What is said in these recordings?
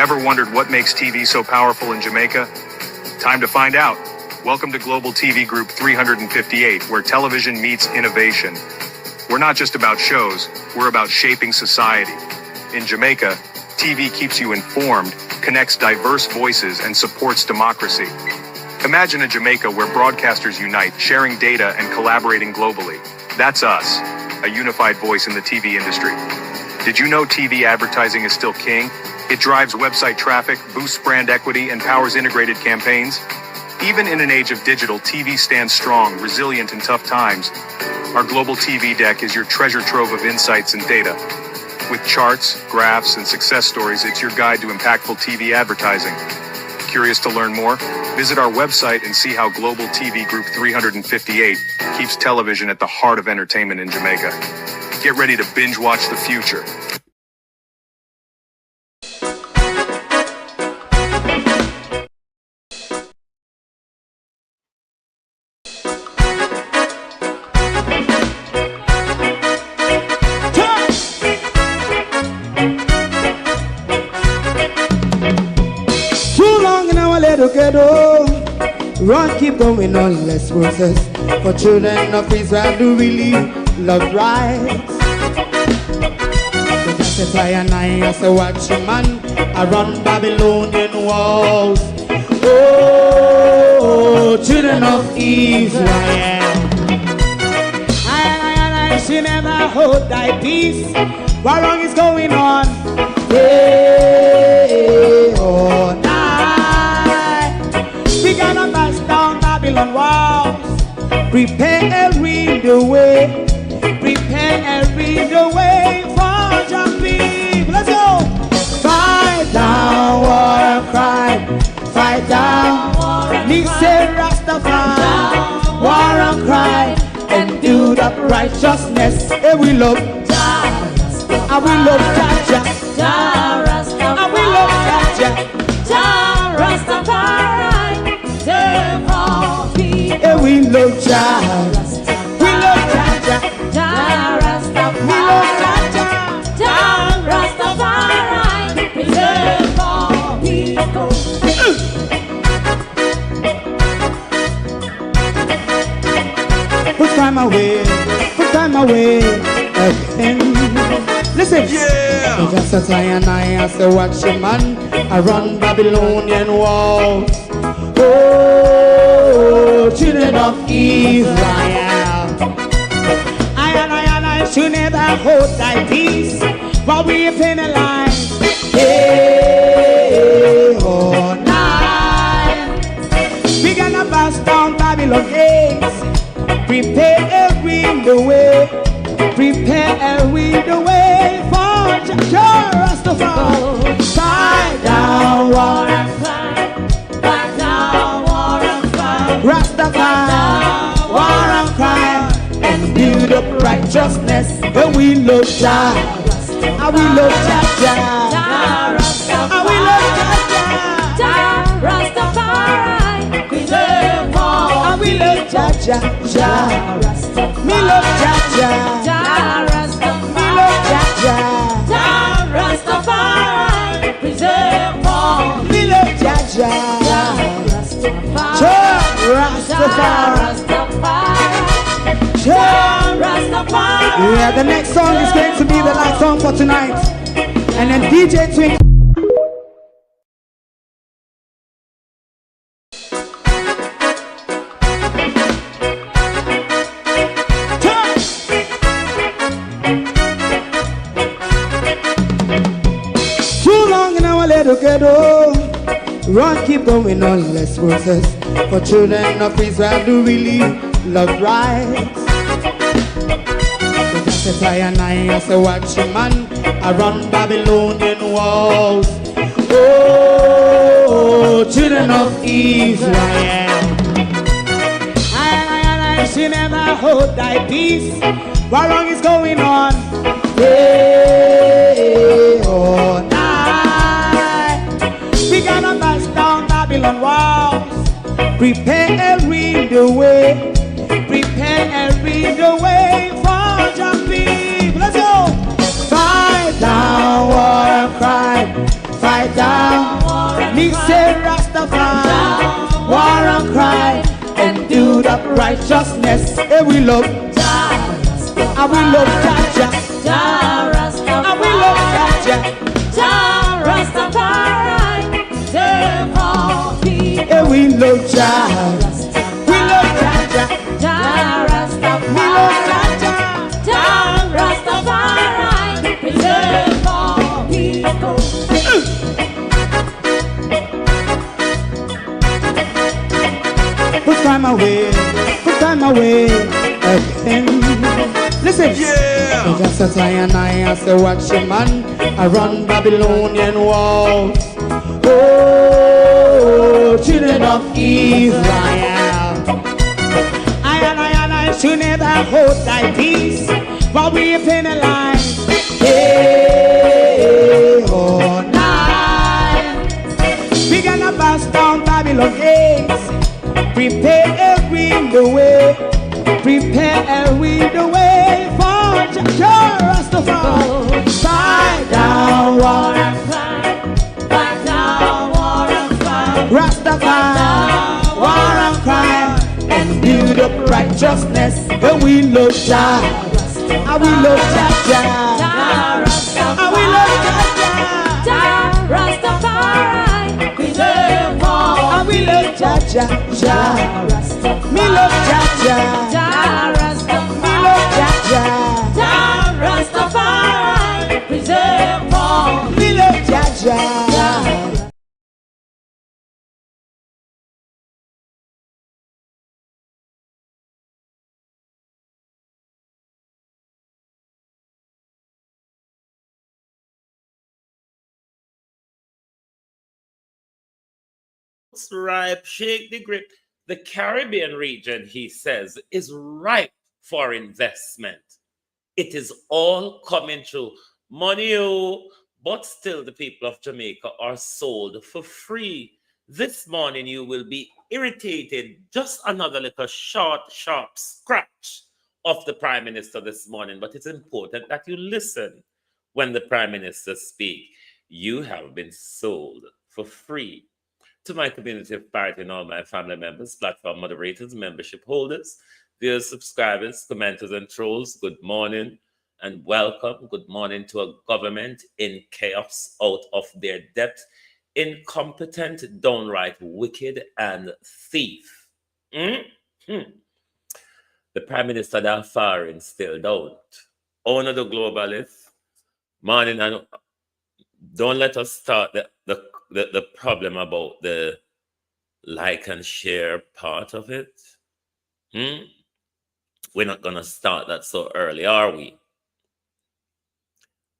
Ever wondered what makes TV so powerful in Jamaica? Time to find out. Welcome to Global TV Group 358, where television meets innovation. We're not just about shows, we're about shaping society. In Jamaica, TV keeps you informed, connects diverse voices, and supports democracy. Imagine a Jamaica where broadcasters unite, sharing data and collaborating globally. That's us, a unified voice in the TV industry. Did you know TV advertising is still king? It drives website traffic, boosts brand equity, and powers integrated campaigns. Even in an age of digital, TV stands strong, resilient in tough times. Our Global TV Deck is your treasure trove of insights and data. With charts, graphs, and success stories, it's your guide to impactful TV advertising. Curious to learn more? Visit our website and see how Global TV Group 358 keeps television at the heart of entertainment in Jamaica. Get ready to binge watch the future. Run, keep going on, let's process. For children of Israel do really love rights. So just a fly and I as a watchman around Babylonian walls. Oh, children of Israel, I should never hold thy peace. What wrong is going on? Hey, oh, we gonna bust down Babylon walls. Prepare every the way. Prepare every the way for your people. Let's go. Fight down war and crime. Fight down war and crime. Rastafari. War and crime. And do that righteousness. And we love Jah. And we love Jah. And we love Jah. Jah Rastafari. Yeah, we love Jah. We love Jah. Jah Rastafari. We love Jah. Jah Rastafari. Preserve all people. Put time away. Put time away again. Listen. Yeah. So just as I and I as a watchman, I run Babylonian walls. Oh, children of Israel, I should never hold thy peace while we penalize. Hey, oh, night. We gonna bust down Babylon gates. Prepare every the way. Prepare every the way for Jah Rastafari. Fight down war and crime. Rastafari, war and crime, and build up righteousness. And we love Jah, and we love Jah, and we love Jah, Rastafari, preserve all. And we love Jah, me love Jah, me love Jah, Rastafari, preserve all. Me love Jah. Yeah, the next song is going to be the last song for tonight. And then DJ Twink. Too long in our little ghetto. Run, keep going on, let's process. For children of Israel do really love rights. So just as I and I as a watchman around Babylonian walls. Oh, children of Israel, I should never hold thy peace. What wrong is going on? Hey, oh, we gonna bust down Babylon walls. Prepare every the way. Prepare every the way for your people. Let's go. Fight down war and crime. Fight down Me say Rastafari, war and cry, and do the righteousness. And we love, and we love Jaja, and we love Jaja, and we love Jaja, we love Jaja, we love Jaja, Rastafari, preserve all people. Put time away again. Listen, yeah. Just as I and I as a watchman, I run Babylonian walls. Oh, children of Israel, I should never hold thy peace, but we penalize day or night. We gonna bust down Babylon gates. Prepare the way, prepare the way for Jah Rastafari. Fight down war and cry, fight down war and cry, Rastafari, war and cry, and build up righteousness. And we love Jah, and we love Jah, and we love Jah, Rastafari, preserve all. and we love Jah, me love Jah, me love Jah, Rastafari, preserve all. me love Jah. Ripe, shake the grip. The Caribbean region, he says, is ripe for investment. It is all coming through. Money, oh, but still the people of Jamaica are sold for free. This morning you will be irritated. Just another little short, sharp scratch of the Prime Minister this morning, but it's important that you listen when the Prime Minister speaks. You have been sold for free. To my community of party and all my family members, platform moderators, membership holders, viewers, subscribers, commenters, and trolls, good morning and welcome. Good morning to a government in chaos, out of their depth, incompetent, downright wicked, and thief. The Prime Minister that foreign still don't. Owner the globalist, morning, and don't let us start the problem about the like and share part of it. We're not going to start that so early, are we?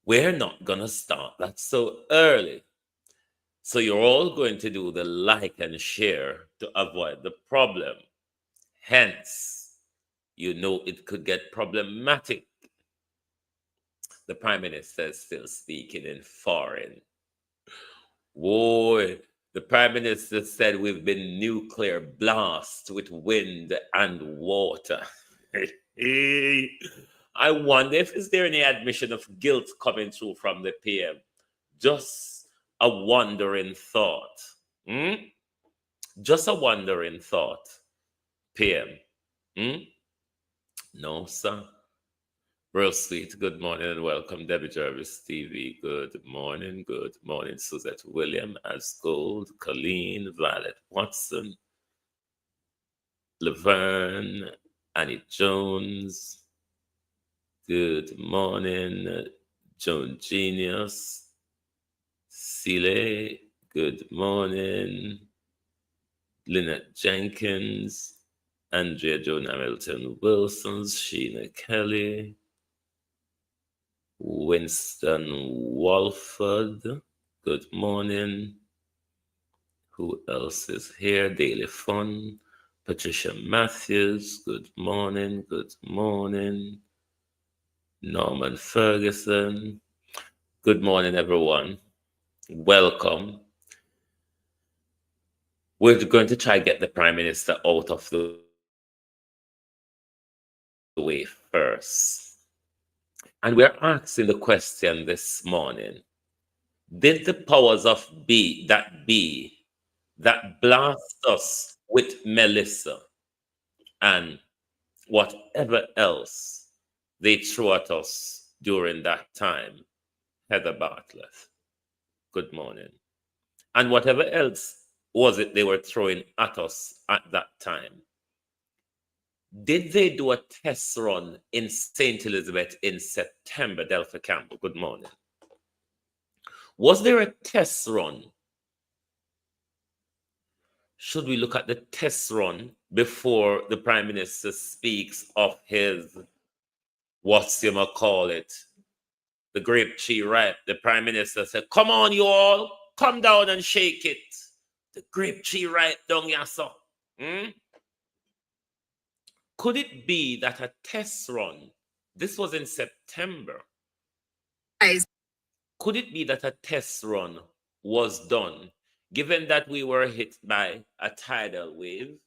We're not going to start that so early. So you're all going to do the like and share to avoid the problem. Hence, you know it could get problematic. The Prime Minister is still speaking in foreign. Boy, the Prime Minister said we've been nuclear blast with wind and water. I wonder if is there any admission of guilt coming through from the PM? Just a wandering thought. Just a wandering thought. PM. No, sir. Real sweet. Good morning and welcome, Debbie Jarvis TV. Good morning, Suzette William, as Gold, Colleen, Violet Watson, Laverne, Annie Jones. Good morning, Joan Genius, Sile. Good morning, Lynette Jenkins, Andrea Joan Hamilton Wilson, Sheena Kelly, Winston Walford, good morning. Who else is here? Daily Fun, Patricia Matthews, good morning, Norman Ferguson, good morning, everyone. Welcome. We're going to try to get the Prime Minister out of the way first. And we're asking the question this morning, Did the powers of be that blast us with Melissa and whatever else they threw at us during that time, Heather Bartlett, good morning. And whatever else was it they were throwing at us at that time, did they do a test run in St. Elizabeth in September? Delphi Campbell, good morning. Was there a test run? Should we look at the test run before the Prime Minister speaks of his, what's you call it, the grape tree ripe? The Prime Minister said, come on, you all, come down and shake it. The grape tree ripe down here, so. Could it be that a test run, this was in September, could it be that a test run was done, given that we were hit by a tidal wave,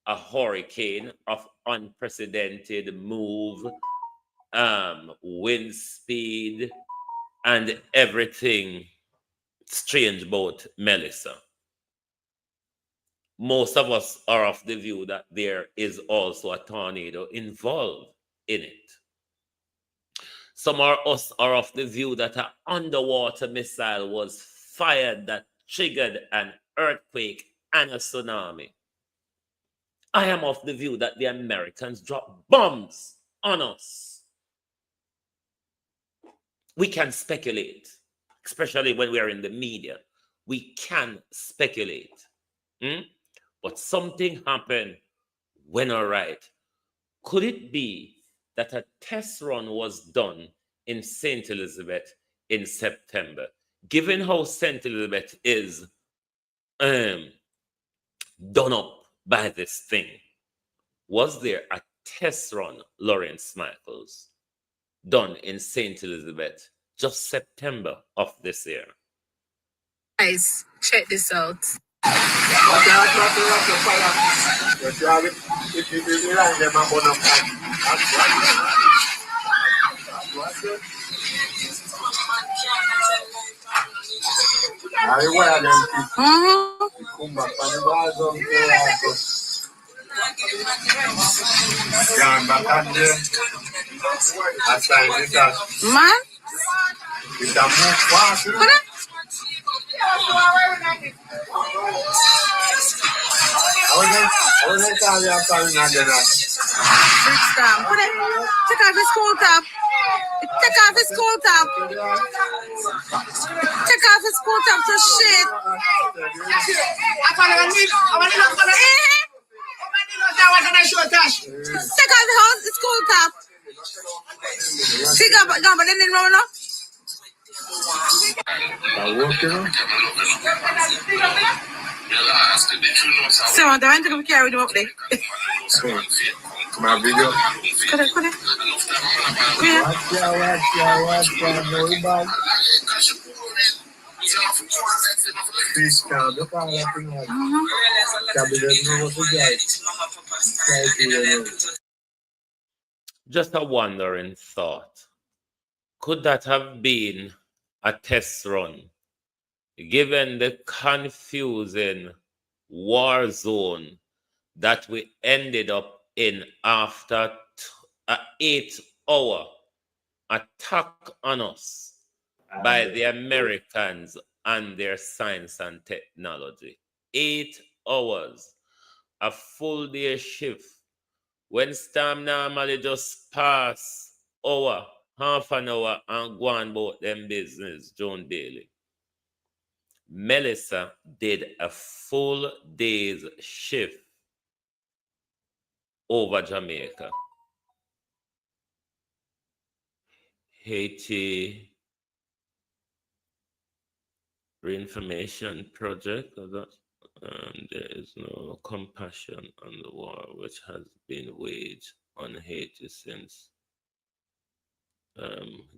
a hurricane of unprecedented move, wind speed, and everything strange about Melissa? Most of us are of the view that there is also a tornado involved in it. Some of us are of the view that an underwater missile was fired that triggered an earthquake and a tsunami. I am of the view that the Americans dropped bombs on us. We can speculate, especially when we are in the media. We can speculate. But something happened when all right. Could it be that a test run was done in St. Elizabeth in September? Given how St. Elizabeth is done up by this thing, was there a test run, Lawrence Michaels, done in St. Elizabeth just September of this year? Guys, check this out. Man? Take off his coat up. Take off his coat up. Take off his coat up to shit. Take off his coat up. Take off, but then roll up. So I want to come carry them up there. My video. Could it? Just a wondering thought. Could that have been a test run, given the confusing war zone that we ended up in after an 8-hour attack on us by the Americans and their science and technology? 8 hours, a full day shift, when storm normally just pass hour, half an hour, and go on about them business, Joan Daly. Melissa did a full day's shift over Jamaica. Haiti Reinformation Project. There is no compassion on the war which has been waged on Haiti since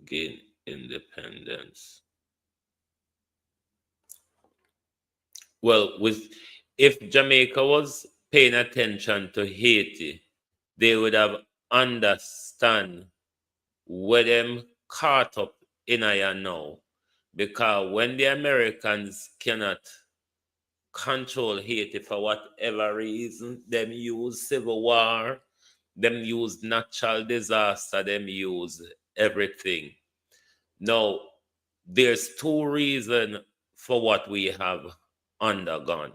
gain independence. Well, if Jamaica was paying attention to Haiti, they would have understand where them caught up in here now Because when the Americans cannot control Haiti for whatever reason, them use civil war, them use natural disaster, them use everything. Now, there's two reasons for what we have undergone.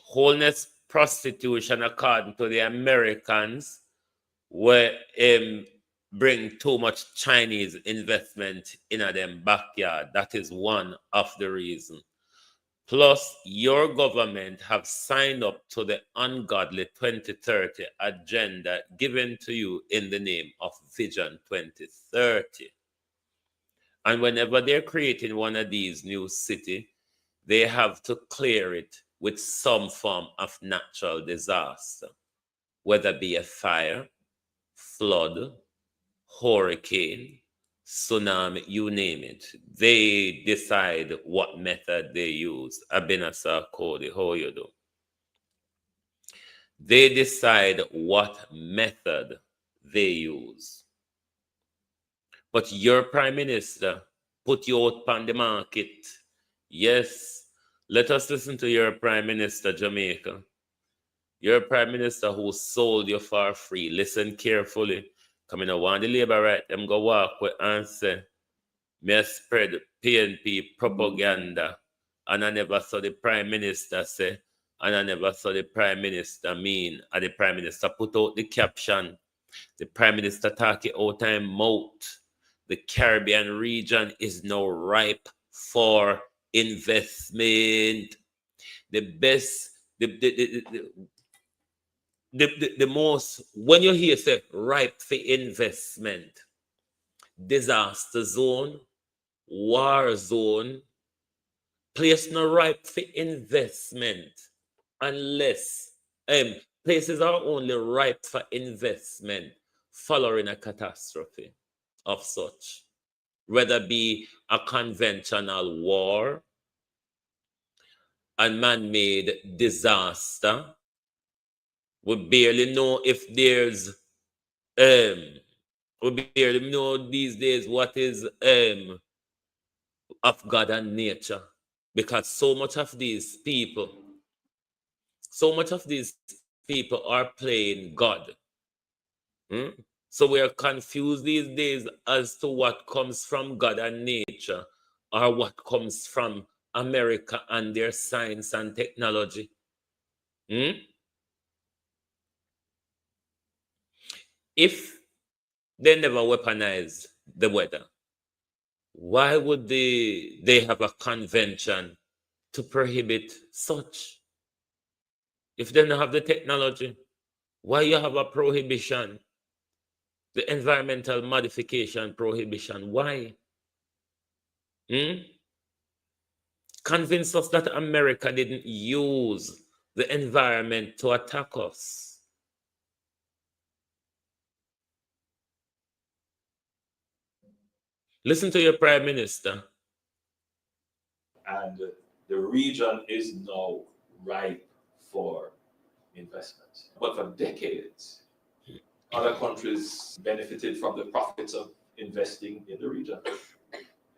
Wholeness prostitution, according to the Americans, where bring too much Chinese investment in them backyard. That is one of the reasons. Plus, your government have signed up to the ungodly 2030 agenda given to you in the name of Vision 2030. And whenever they're creating one of these new cities, they have to clear it with some form of natural disaster, whether it be a fire, flood, hurricane, tsunami, you name it. They decide what method they use. Abinasa Cody, how you do? They decide what method they use. But your prime minister put you out on the market. Yes, let us listen to your prime minister, Jamaica. Your prime minister who sold you for free. Listen carefully. Come in, I want the labor right. Them go walk with and say, me spread PNP propaganda. And I never saw the prime minister say, and I never saw the prime minister mean, and the prime minister put out the caption. The prime minister talking out time mouth. The Caribbean region is now ripe for investment. The best, the most, when you hear say ripe for investment, disaster zone, war zone, place not ripe for investment unless places are only ripe for investment following a catastrophe of such, whether be a conventional war, a man-made disaster. We barely know if there's we barely know these days what is of God and nature, because so much of these people are playing God. So we are confused these days as to what comes from God and nature or what comes from America and their science and technology. If they never weaponize the weather, why would they have a convention to prohibit such? If they don't have the technology, why you have a prohibition? The environmental modification prohibition, why? Convince us that America didn't use the environment to attack us. Listen to your prime minister. And the region is now ripe for investment. But for decades, other countries benefited from the profits of investing in the region,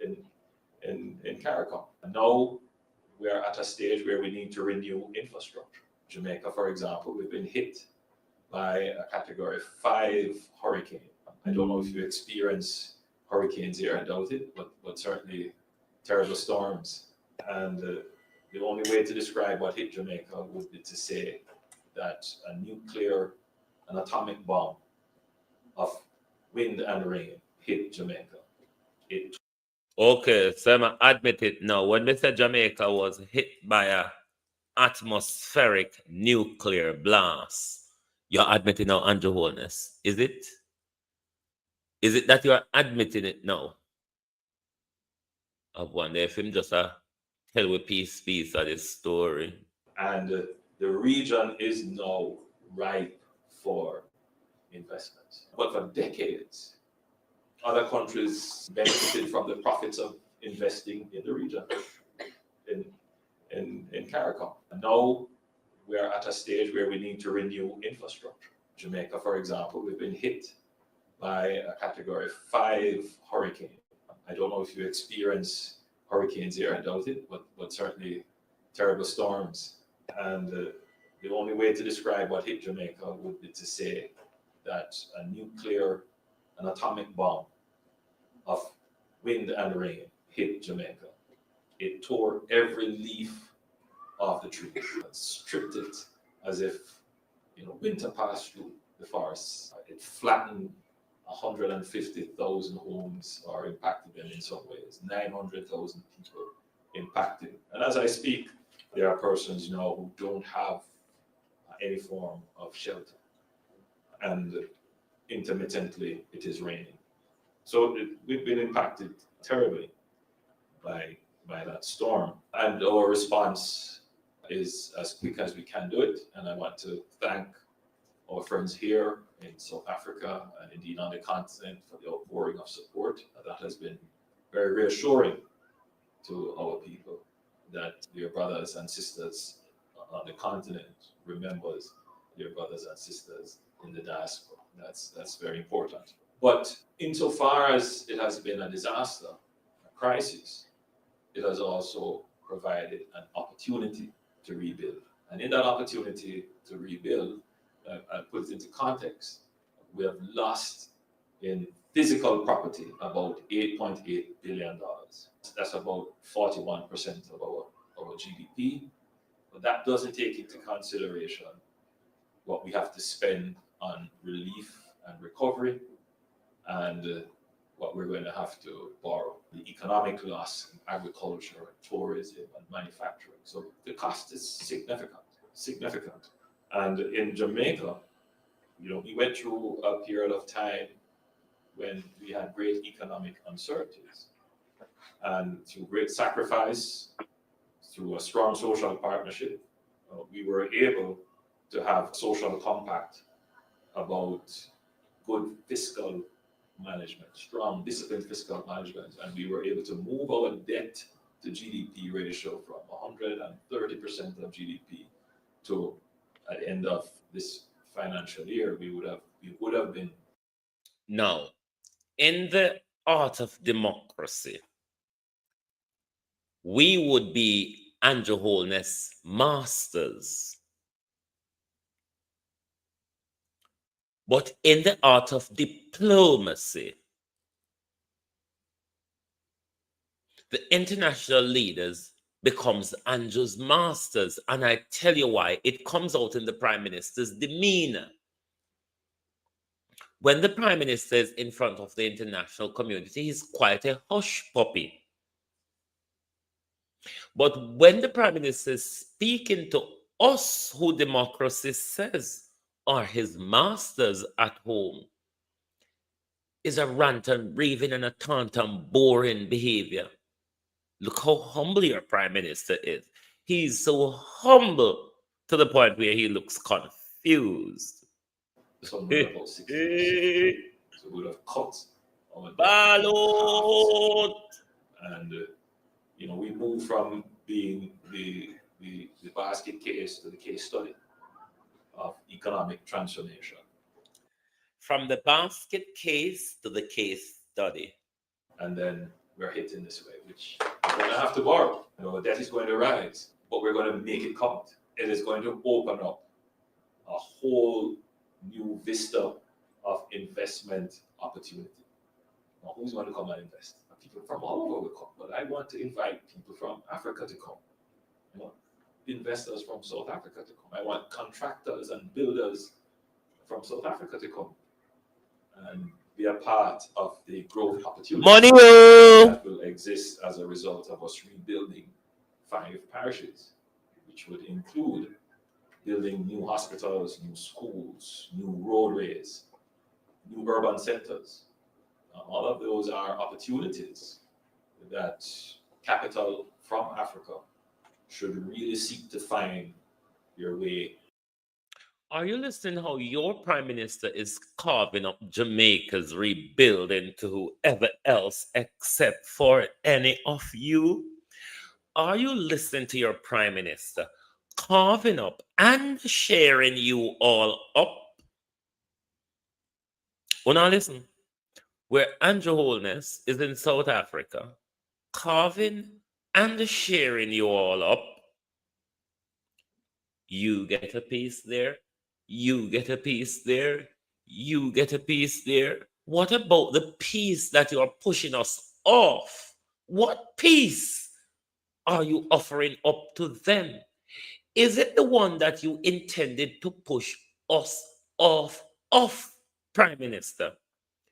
in CARICOM. Now we are at a stage where we need to renew infrastructure. Jamaica, for example, we've been hit by a Category 5 hurricane. I don't know if you experience hurricanes here, I doubt it, but certainly terrible storms. And the only way to describe what hit Jamaica would be to say that an atomic bomb of wind and rain hit Jamaica. Okay, so I admit it now. When Mr. Jamaica was hit by a atmospheric nuclear blast, you're admitting now, Andrew Holness. Is it? Is it that you're admitting it now? I wonder if him just tell we piece of this story. And the region is now ripe for investment. But for decades, other countries benefited from the profits of investing in the region, in CARICOM. Now we are at a stage where we need to renew infrastructure. Jamaica, for example, we've been hit by a Category 5 hurricane. I don't know if you experience hurricanes here, I doubt it, but certainly terrible storms. And the only way to describe what hit Jamaica would be to say that an atomic bomb of wind and rain hit Jamaica. It tore every leaf off the tree, stripped it as if winter passed through the forests. It flattened 150,000 homes are impacted in some ways, 900,000 people impacted. And as I speak, there are persons who don't have any form of shelter. And intermittently, it is raining. So we've been impacted terribly by that storm. And our response is as quick as we can do it. And I want to thank our friends here in South Africa and indeed on the continent for the outpouring of support. That has been very reassuring to our people, that their brothers and sisters on the continent remembers their brothers and sisters in the diaspora. That's very important. But insofar as it has been a disaster, a crisis, it has also provided an opportunity to rebuild. And in that opportunity to rebuild, I'll put it into context. We have lost in physical property about $8.8 billion. That's about 41% of our GDP. But that doesn't take into consideration what we have to spend on relief and recovery and what we're going to have to borrow. The economic loss in agriculture, tourism, and manufacturing. So the cost is significant. And in Jamaica, we went through a period of time when we had great economic uncertainties. And through great sacrifice, through a strong social partnership, we were able to have social compact about good fiscal management, strong, disciplined fiscal management, and we were able to move our debt to GDP ratio from 130% of GDP to, at the end of this financial year, we would have been. Now, in the art of democracy, we would be, Andrew Holness, masters. But in the art of diplomacy, the international leaders becomes Andrew's masters. And I tell you why. It comes out in the Prime Minister's demeanor. When the Prime Minister is in front of the international community, he's quite a hush puppy. But when the Prime Minister is speaking to us, who democracy says are his masters at home, is a rant and raving and a taunt and boring behavior. Look how humble your Prime Minister is. He's so humble to the point where he looks confused. Somewhere about 60%. So we would have cut our Ballot! And we moved from being the basket case to the case study of economic transformation. From the basket case to the case study. And then we're hit in this way, which we're going to have to borrow. The debt is going to rise, but we're going to make it count. It is going to open up a whole new vista of investment opportunity. Now, who's going to come and invest? People from all over will come, but I want to invite people from Africa to come. I want investors from South Africa to come. I want contractors and builders from South Africa to come and be a part of the growth opportunity Money that will exist as a result of us rebuilding 5 parishes, which would include building new hospitals, new schools, new roadways, new urban centers. All of those are opportunities that capital from Africa should really seek to find your way. Are you listening how your Prime Minister is carving up Jamaica's rebuilding to whoever else except for any of you? Are you listening to your Prime Minister carving up and sharing you all up? Well, now listen. where Andrew Holness is in South Africa, carving and sharing you all up. You get a piece there, you get a piece there, you get a piece there. What about the piece that you are pushing us off? What piece are you offering up to them? Is it the one that you intended to push us off, Prime Minister?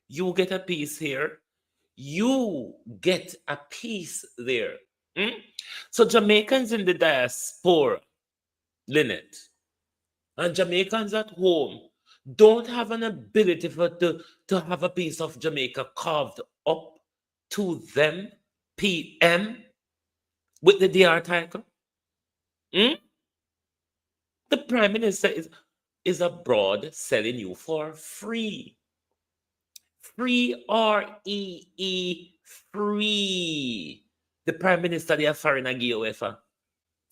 You get a piece here, you get a piece there. Hmm? So Jamaicans in the diaspora, Lynette, and Jamaicans at home don't have an ability to have a piece of Jamaica carved up to them, PM, with the DR title. Hmm? The Prime Minister is abroad selling you for free. Free, REE, free. The Prime Minister, they are foreign again.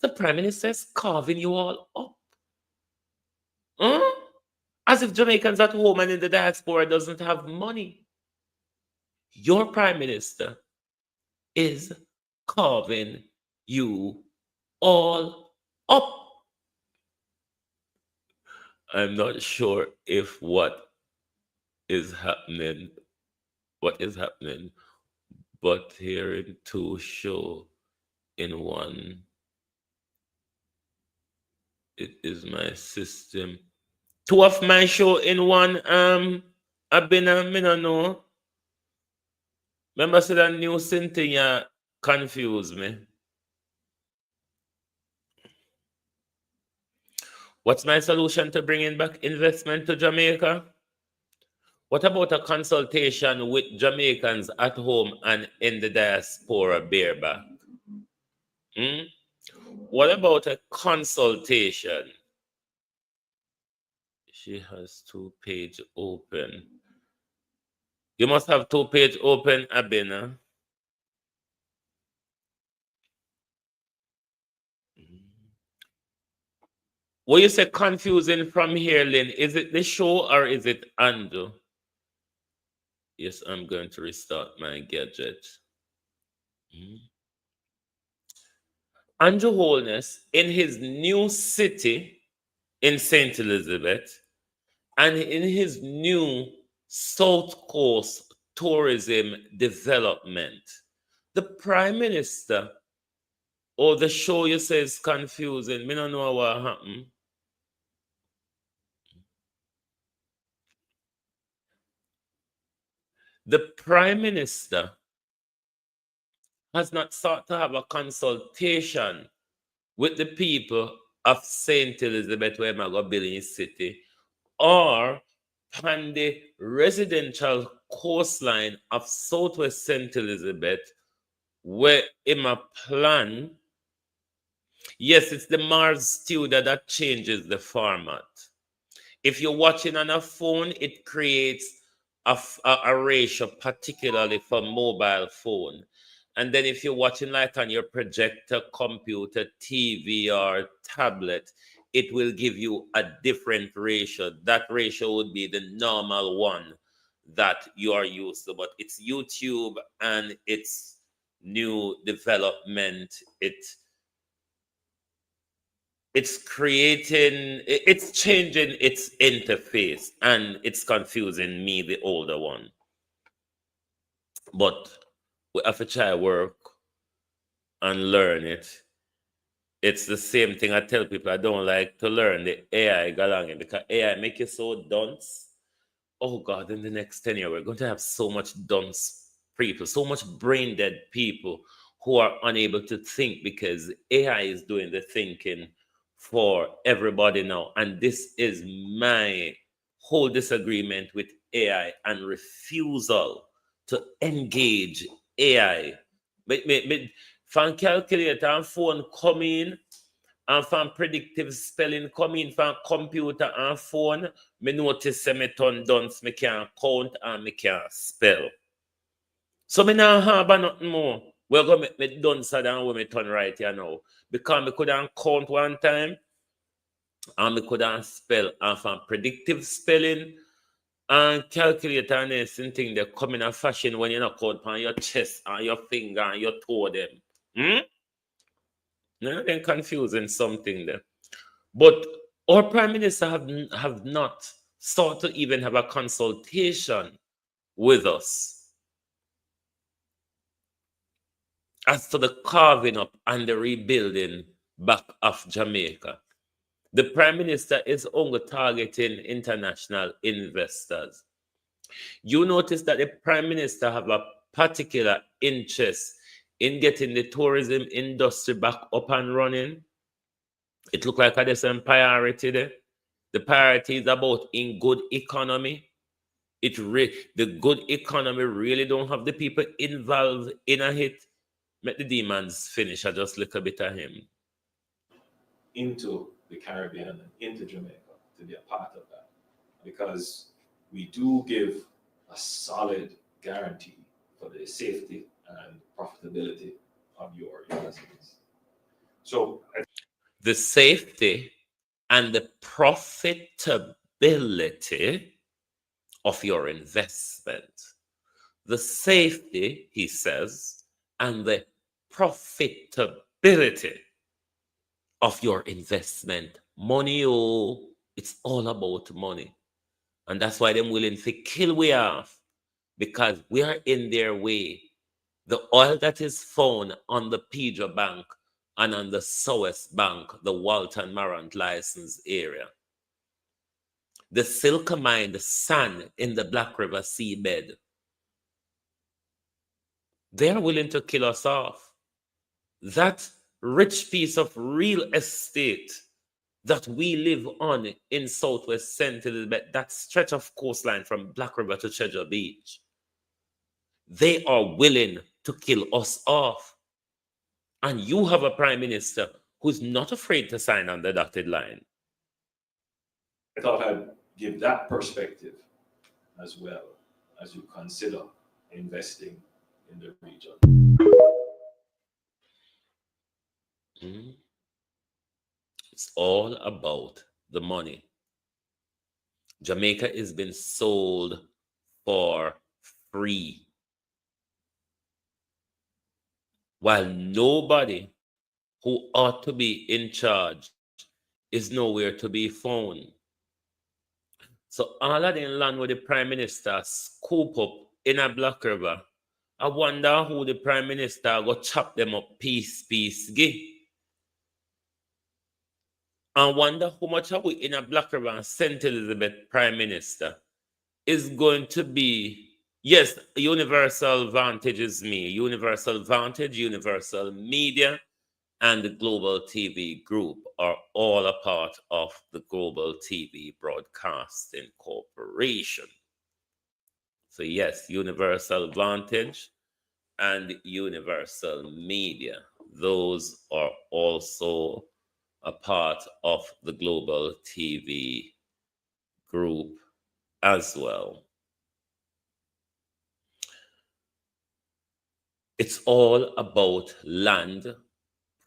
The Prime Minister is carving you all up. Huh? As if Jamaicans at home and in the diaspora doesn't have money. Your Prime Minister is carving you all up. I'm not sure if what is happening, but hearing two show in one, it is my system. Two of my show in one, I've been, me no know. Remember, say that new thing ya confuse me. What's my solution to bringing back investment to Jamaica? What about a consultation with Jamaicans at home and in the diaspora bareback? Hmm? What about a consultation? She has 2-page open. You must have 2-page open, Abena. What you say confusing from here, Lynn? Is it the show or is it Andrew? Yes, I'm going to restart my gadget. Andrew Holness in his new city in St. Elizabeth and in his new South Coast tourism development. The Prime Minister, or the show you say is confusing, me don't know what happened. The Prime Minister has not sought to have a consultation with the people of St. Elizabeth, where I go build in his city, or on the residential coastline of Southwest St. Elizabeth, where in a plan, yes, it's the Mars studio that changes the format. If you're watching on a phone, it creates a ratio, particularly for mobile phone. And then if you're watching like on your projector, computer, TV, or tablet, it will give you a different ratio. That ratio would be the normal one that you are used to. But it's YouTube and it's new development. It's changing its interface, and it's confusing me, the older one. But we have to try work and learn it. It's the same thing I tell people I don't like to learn the AI galang because AI make you so dunce. Oh God, in the next 10 years, we're going to have so much dunce people, so much brain dead people who are unable to think because AI is doing the thinking for everybody now. And this is my whole disagreement with AI and refusal to engage AI. From calculator and phone coming, and from predictive spelling coming from computer and phone, me notice say me turn dunce, me can't count and me can't spell. So me now have nothing more. We're going to make me duncer than when me turn right here now. Because me couldn't count one time and me couldn't spell. And from predictive spelling And calculator and this thing they come in a fashion when you knock out on your chest and your finger and your toe them. No, they're confusing something there. But our prime minister have not sought to even have a consultation with us as to the carving up and the rebuilding back of Jamaica. The prime minister is only targeting international investors. You notice that the prime minister have a particular interest in getting the tourism industry back up and running. It look like there's some priority there. The priority is about in good economy. The good economy really don't have the people involved in a hit. Let the demons finish. I just look a bit of him. Into the Caribbean and into Jamaica to be a part of that, because we do give a solid guarantee for the safety and profitability of your investments. So the safety and the profitability of your investment. The safety, he says, and the profitability of your investment. Money, oh, it's all about money. And that's why they're willing to kill we off, because we are in their way. The oil that is found on the Pedro Bank and on the Southwest Bank, the Walton Marant license area. The silk mine, the sand in the Black River seabed. They're willing to kill us off. That rich piece of real estate that we live on in Southwest St. Elizabeth, that stretch of coastline from Black River to Treasure Beach, they are willing to kill us off. And you have a prime minister who's not afraid to sign on the dotted line. I thought I'd give that perspective as well as you consider investing in the region. It's all about the money. Jamaica has been sold for free, while nobody who ought to be in charge is nowhere to be found. So all of the land where the prime minister scoop up in a Black River, I wonder who the prime minister go chop them up piece, give. I wonder how much of we in a Black River and St. Elizabeth prime minister is going to be, yes, Universal Vantage is me, Universal Vantage, Universal Media, and the Global TV Group are all a part of the Global TV Broadcasting Corporation. So yes, Universal Vantage and Universal Media, those are also a part of the Global TV Group as well. It's all about land,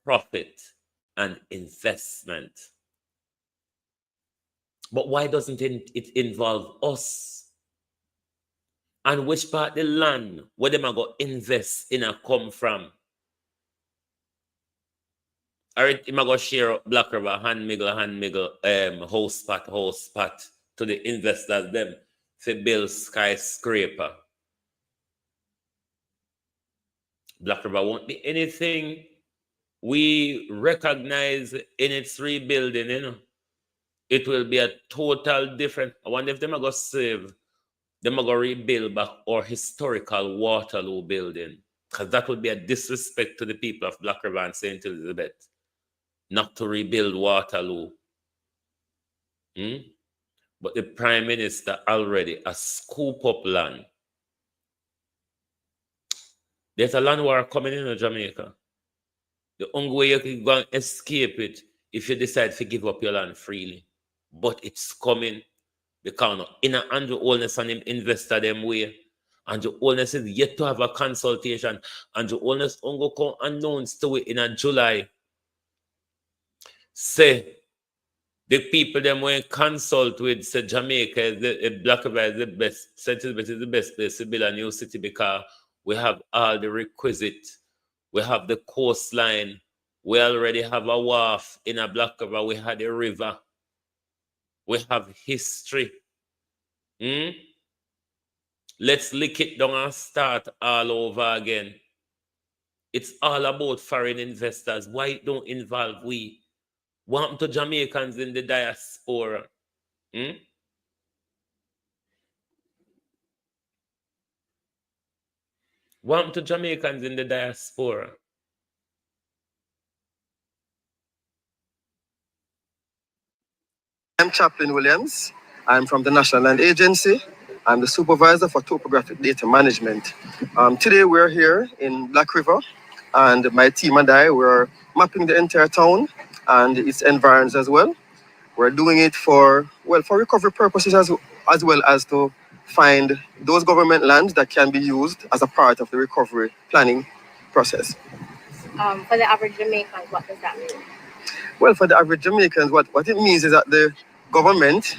profit, and investment. But why doesn't it involve us? And which part of the land where them are going to invest in a come from? Or it might go share Black River, hand miggle, house spot to the investors them for build skyscraper. Black River won't be anything we recognize in its rebuilding, you know. It will be a total different. I wonder if them are going to save, them are going to rebuild back our historical Waterloo building. Because that would be a disrespect to the people of Black River and St. Elizabeth not to rebuild Waterloo. But the Prime Minister already a scoop up land. There's a land war coming in Jamaica. The only way you can go and escape it if you decide to give up your land freely. But it's coming because in a Andrew Holness and him investor them way. Andrew Holness is yet to have a consultation. Andrew Holness only come announced to it in a July. Say The people them when consult with say Jamaica is Black River is the best, St. is the best place to build a new city because we have all the requisite. We have the coastline. We already have a wharf in a Black River. We had a river. We have history. Let's lick it down and start all over again. It's all about foreign investors. Why don't involve we? What happened to Jamaicans in the diaspora? What happened to Jamaicans in the diaspora? I'm Chaplain Williams. I'm from the National Land Agency. I'm the supervisor for topographic data management. Today we're here in Black River, and my team and I were mapping the entire town and its environs as well. We're doing it for recovery purposes as well as to find those government lands that can be used as a part of the recovery planning process. For the average Jamaican, what does that mean? Well, for the average Jamaicans, what it means is that the government,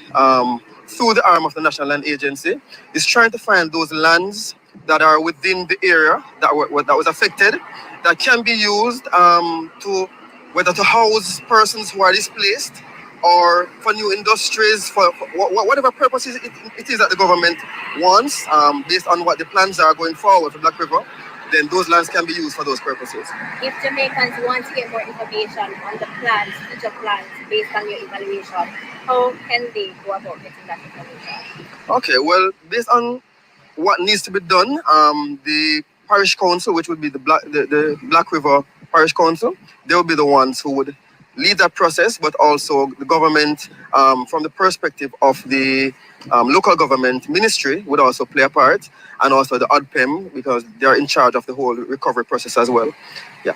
through the arm of the National Land Agency, is trying to find those lands that are within the area that was affected, that can be used to whether to house persons who are displaced or for new industries, for whatever purposes it is that the government wants, based on what the plans are going forward for Black River. Then those lands can be used for those purposes. If Jamaicans want to get more information on the plans, future plans, based on your evaluation, how can they go about getting that information? Okay, well, based on what needs to be done, the parish council, which would be the Black River Parish Council, they will be the ones who would lead that process, but also the government, from the perspective of the local government ministry, would also play a part, and also the ODPEM, because they're in charge of the whole recovery process as well. Yeah.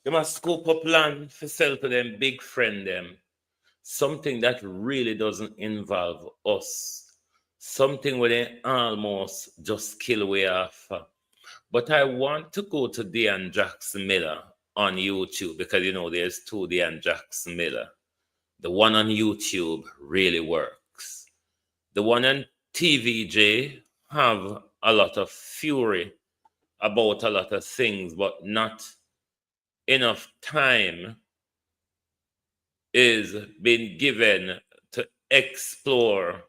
They must scope up land for sell to them big friend them. Something that really doesn't involve us. Something where they almost just kill way off. But I want to go to Dean Jackson Miller on YouTube, because there's two Dean Jackson Miller. The one on YouTube really works. The one on TVJ have a lot of fury about a lot of things, but not enough time is being given to explore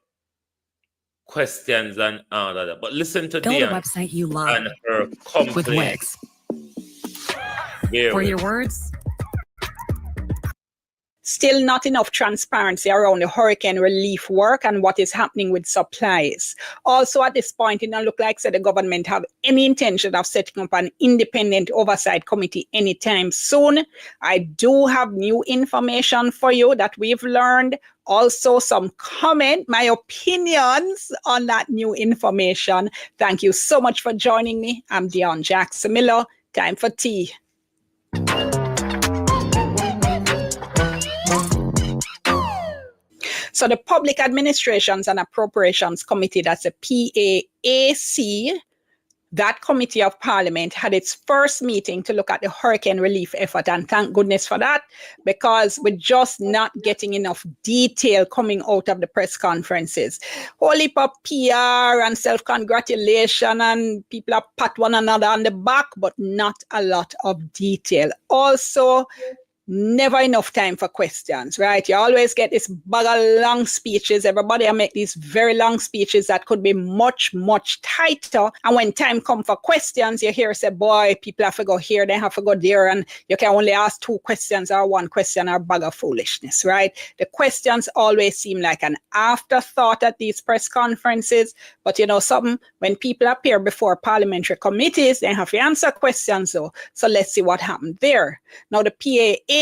questions and all of that. But listen to Build Dean a website you love and her complaint. with Wix. For your words, Still not enough transparency around the hurricane relief work and what is happening with supplies. Also, at this point, it doesn't look like the government have any intention of setting up an independent oversight committee anytime soon. I do have new information for you that we've learned. Also, some comment, my opinions on that new information. Thank you so much for joining me. I'm Deon Jackson Miller. Time for tea. So the Public Administrations and Appropriations Committee, that's a PAAC, that Committee of Parliament had its first meeting to look at the hurricane relief effort. And thank goodness for that, because we're just not getting enough detail coming out of the press conferences. Whole heap of PR and self-congratulation, and people are pat one another on the back, but not a lot of detail. Also, never enough time for questions, right? You always get this bag of long speeches. Everybody make these very long speeches that could be much, much tighter. And when time comes for questions, you hear say, boy, people have to go here, they have to go there, and you can only ask 2 questions or 1 question, or a bag of foolishness, right? The questions always seem like an afterthought at these press conferences. But you know something, when people appear before parliamentary committees, they have to answer questions though. So let's see what happened there. Now the PAAC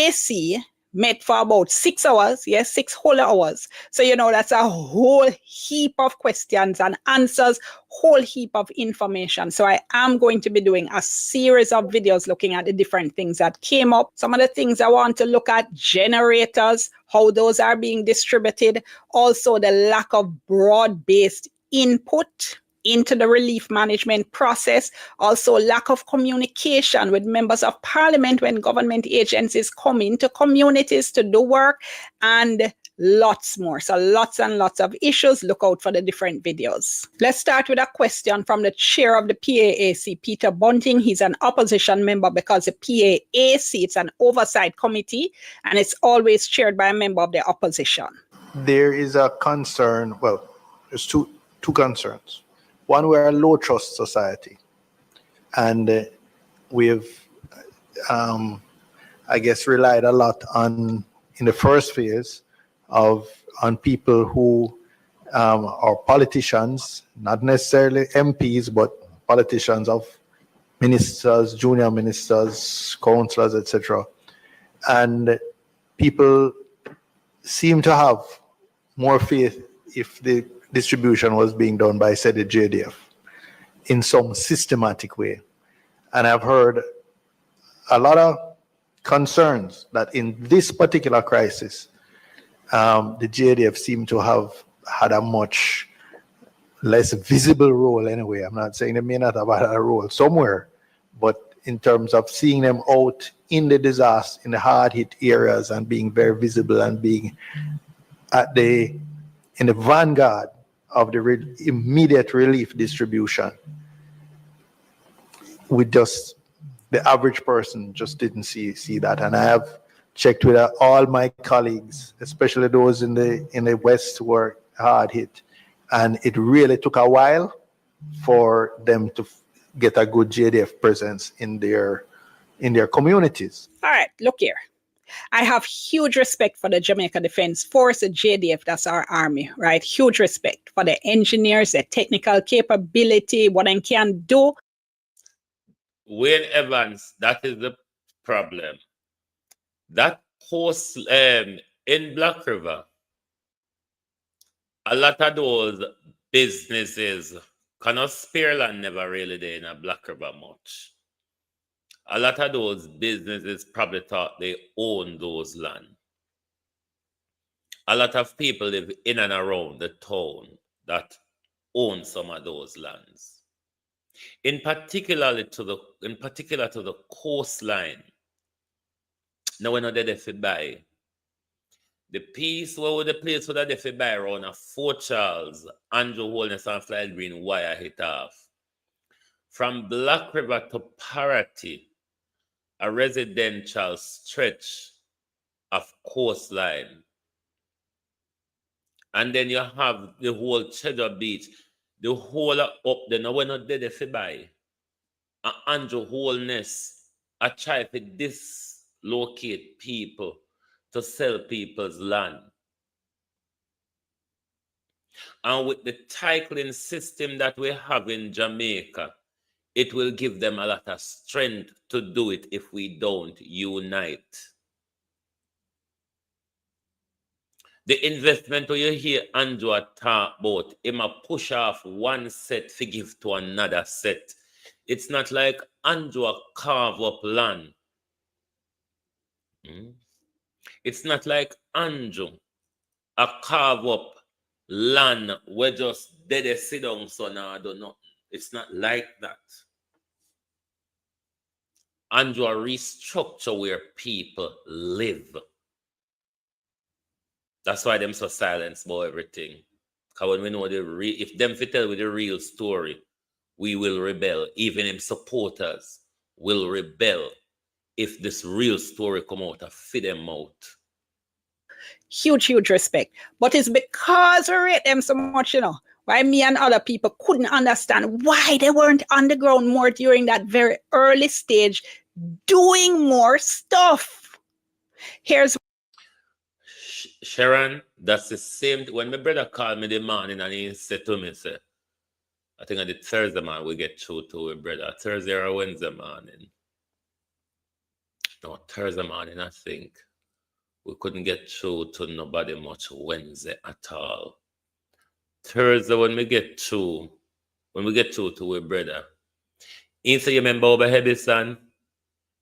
met for about 6 hours, 6 whole hours. So, that's a whole heap of questions and answers, whole heap of information. So I am going to be doing a series of videos looking at the different things that came up. Some of the things I want to look at: generators, how those are being distributed. Also the lack of broad-based input into the relief management process. Also, lack of communication with members of parliament when government agencies come into communities to do work, and lots more. So lots and lots of issues. Look out for the different videos. Let's start with a question from the chair of the PAAC, Peter Bunting. He's an opposition member because the PAAC, it's an oversight committee, and it's always chaired by a member of the opposition. There is a concern, well, there's two concerns. One, we're a low trust society, and we've, I guess, relied a lot on, in the first phase, on people who are politicians, not necessarily MPs, but politicians of ministers, junior ministers, councillors, etc. And people seem to have more faith if the distribution was being done by, say, the JDF in some systematic way. And I've heard a lot of concerns that in this particular crisis, the JDF seem to have had a much less visible role anyway. I'm not saying they may not have had a role somewhere, but in terms of seeing them out in the disaster, in the hard-hit areas, and being very visible and being in the vanguard of the immediate relief distribution, the average person just didn't see that. And I have checked with all my colleagues, especially those in the West who were hard hit, and it really took a while for them to get a good JDF presence in their communities. All right, look here. I have huge respect for the Jamaica Defense Force, the JDF, that's our army, right? Huge respect for the engineers, their technical capability, what they can do. Wayne Evans, that is the problem. That post in Black River, a lot of those businesses, cannot spare land never really there in a Black River much. A lot of those businesses probably thought they own those land. A lot of people live in and around the town that own some of those lands. In particular to the coastline. Now we're not there to buy. The place where they buy around a Fort Charles, Andrew Holness and Fly Green wire hit off. From Black River to Parati, a residential stretch of coastline. And then you have the whole Cheddar Beach, the whole up there. Now we're not there to buy. And Andrew Holness, I try to dislocate people to sell people's land. And with the titling system that we have in Jamaica, it will give them a lot of strength to do it if we don't unite. The investment where you hear Andrew talk about, him a push off one set to give to another set. It's not like Andrew carve up land. It's not like Andrew a carve up land where just dead sit down so now I don't know. It's not like that. Andrew restructure where people live. That's why them so silent about everything. Because when we know if them fit tell with the real story, we will rebel. Even if supporters will rebel if this real story come out and fit them out. Huge, huge respect. But it's because we rate them so much, why me and other people couldn't understand why they weren't on the ground more during that very early stage, doing more stuff. Here's Sharon, that's the same. When my brother called me the morning and he said to me, I think on the Thursday morning we get through to my brother. Thursday or Wednesday morning. No, Thursday morning, I think. We couldn't get through to nobody much Wednesday at all. Thursday when we get through to our brother. He said, you remember over Hebison?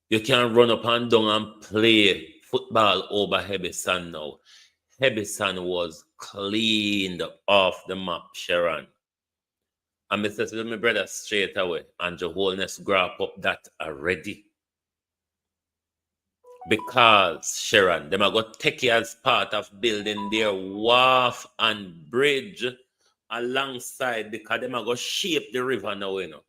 You can run up and down and play football over Hebison now. Hebison was cleaned off the map, Sharon. And I said to my brother straight away, and Jeholdness grab up that already. Because, Sharon, them are going to take it as part of building their wharf and bridge alongside, because them are going to shape the river now, you know.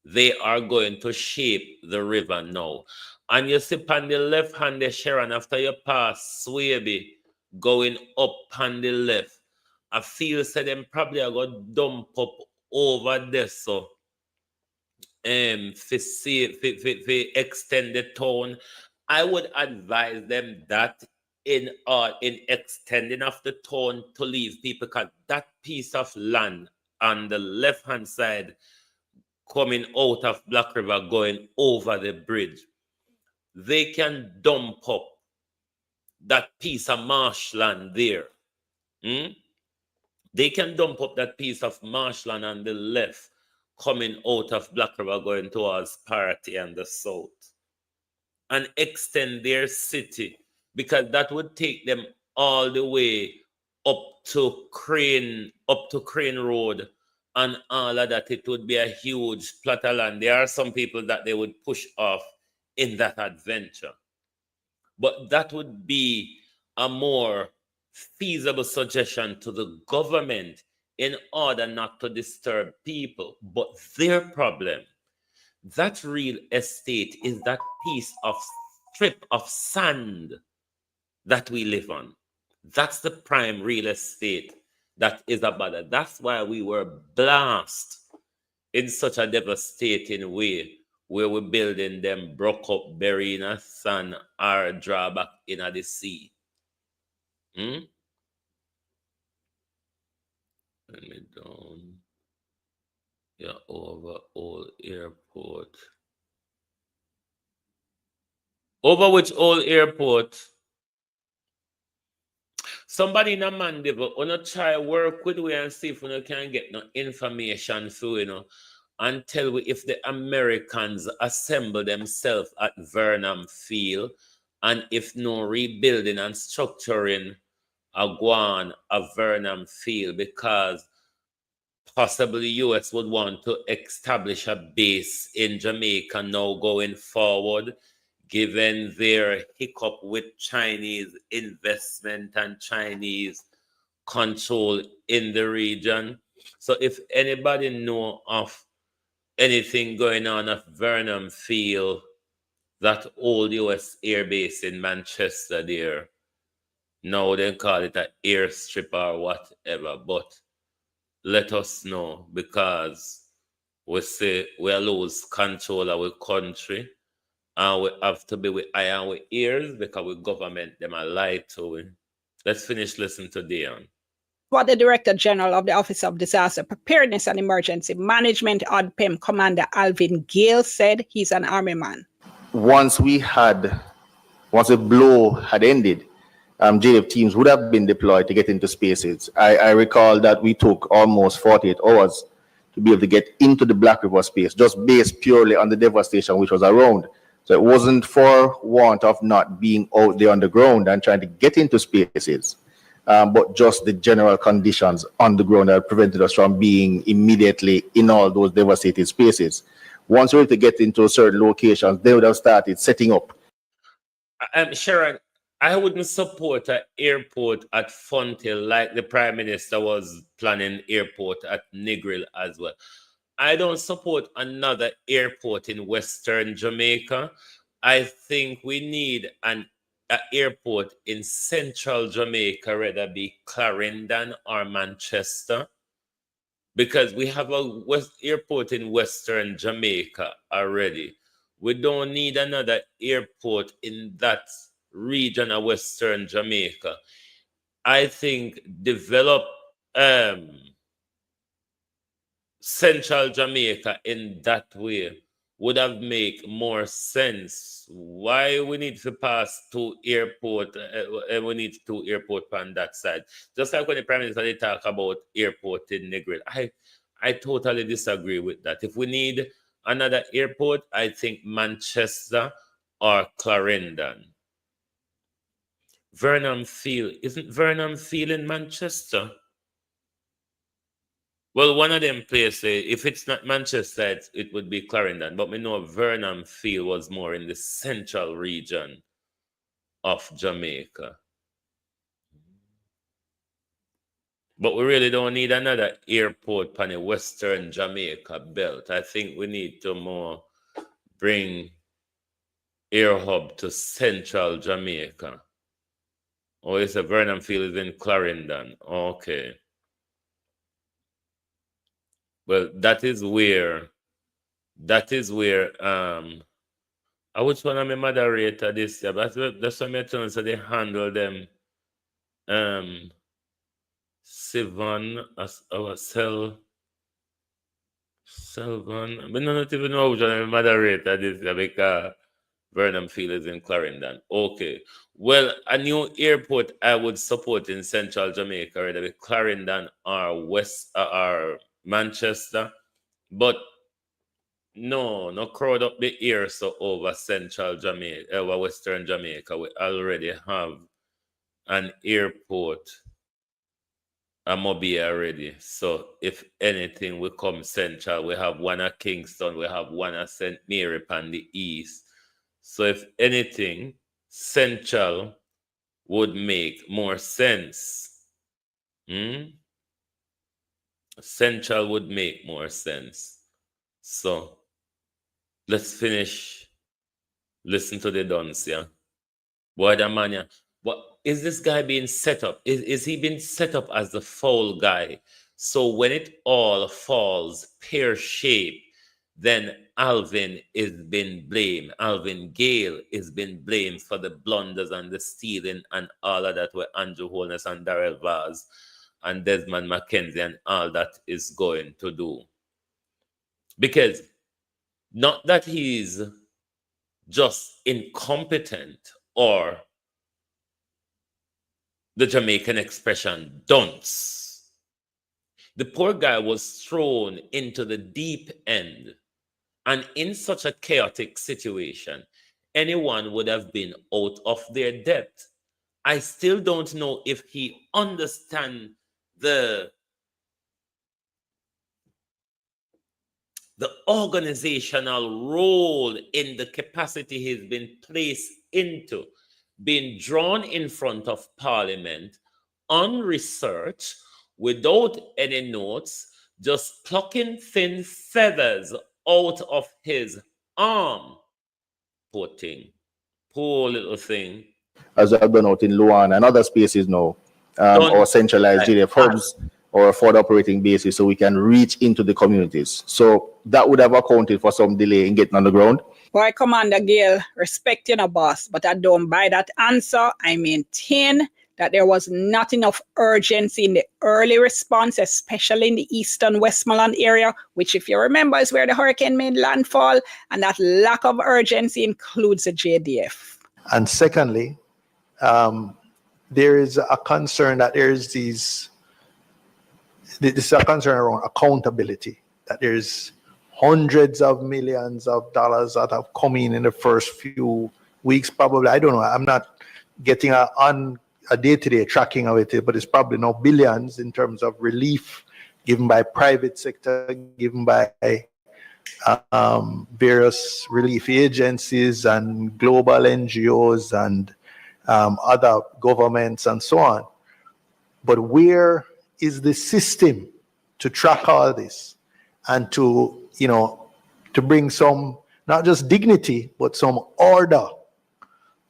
They are going to shape the river now. And you see on the left hand there, Sharon, after you pass Swaby, going up on the left, I feel say them probably are going to dump up over there, so for extend the town. I would advise them that in extending of the town to leave people, because that piece of land on the left hand side coming out of Black River going over the bridge, they can dump up that piece of marshland there. They can dump up that piece of marshland on the left coming out of Black River going towards Parity and the south, and extend their city, because that would take them all the way up to Crane Road and all of that. It would be a huge plot of land. There are some people that they would push off in that adventure, but that would be a more feasible suggestion to the government in order not to disturb people. But their problem, that real estate is that piece of strip of sand that we live on. That's the prime real estate that is a bother. That's why we were blasted in such a devastating way, where we're building them broke up, bury in a sand, or drawback in the sea. Let me down. Yeah, over Old Airport. Over which Old Airport? Somebody in a Mandeville, wanna try work with we and see if we can get no information through, you know, and tell we if the Americans assemble themselves at Vernon Field, and if no rebuilding and structuring a guan of Vernon Field, because possibly US would want to establish a base in Jamaica now going forward, given their hiccup with Chinese investment and Chinese control in the region. So if anybody know of anything going on at Vernon Field, that old US air base in Manchester there, now they call it an airstrip or whatever, but let us know, because we say we lose control of our country, and we have to be with eye and with ears, because we government them a lie to it. Let's finish listening to Dion. What the Director General of the Office of Disaster Preparedness and Emergency Management, ODPEM Commander Alvin Gale, said. He's an army man. Once the blow had ended, JF teams would have been deployed to get into spaces. I recall that we took almost 48 hours to be able to get into the Black River space, just based purely on the devastation which was around. So it wasn't for want of not being out there on the ground and trying to get into spaces, but just the general conditions on the ground that prevented us from being immediately in all those devastated spaces. Once we were to get into certain locations, they would have started setting up. Sharon, I wouldn't support an airport at Fonthill like the Prime Minister was planning airport at Negril as well. I don't support another airport in Western Jamaica. I think we need an airport in Central Jamaica, rather be Clarendon or Manchester, because we have a airport in Western Jamaica already. We don't need another airport in that region of Western Jamaica. I think develop Central Jamaica in that way would have make more sense. Why we need to pass two airport, we need two airport on that side. Just like when the Prime Minister they talk about airport in Negril. I totally disagree with that. If we need another airport, I think Manchester or Clarendon. Vernon Field, isn't Vernon Field in Manchester? Well, one of them places, if it's not Manchester, it would be Clarendon. But we know Vernon Field was more in the central region of Jamaica. But we really don't need another airport on the western Jamaica belt. I think we need to more bring air hub to central Jamaica. Oh, it's a Vernon Field is in Clarendon. Okay. Well, that is where I which one of my moderator this year, but that's what I'm telling you, so they handle them Sivan as our Selvan. I don't even know which one of my moderator this year because Vernon Field is in Clarendon. Okay. Well, a new airport I would support in central Jamaica, rather be Clarendon or West or Manchester. But no crowd up the ear so over central Jamaica, over western Jamaica. We already have an airport, a Mobile already. So if anything, we come central. We have one at Kingston, we have one at St. Mary on the east. So if anything, central would make more sense. Central would make more sense. So let's finish. Listen to the dance, yeah. Boy, the man, yeah. What is this guy being set up? Is he being set up as the foul guy? So when it all falls pear-shaped, then Alvin is being blamed. Alvin Gale is being blamed for the blunders and the stealing and all of that where Andrew Holness and Darrell Vaz and Desmond McKenzie and all that is going to do. Because not that he's just incompetent or the Jamaican expression, dunce. The poor guy was thrown into the deep end. And in such a chaotic situation, anyone would have been out of their depth. I still don't know if he understands the organizational role in the capacity he's been placed into, being drawn in front of Parliament on research without any notes, just plucking thin feathers out of his arm. Poor thing. Poor little thing. As I've done out in Luan and other spaces now, or centralized JDF hubs or a forward operating basis so we can reach into the communities. So that would have accounted for some delay in getting on the ground. Boy, Commander Gale, respect you, boss, but I don't buy that answer. I maintain that there was not enough urgency in the early response, especially in the eastern Westmoreland area, which, if you remember, is where the hurricane made landfall, and that lack of urgency includes the JDF. And secondly, there is a concern that this is a concern around accountability, that there's hundreds of millions of dollars that have come in the first few weeks, probably. I don't know. I'm not getting a day-to-day tracking of it, but it's probably no billions in terms of relief given by private sector, given by various relief agencies and global NGOs and other governments and so on. But where is the system to track all this and to bring some, not just dignity, but some order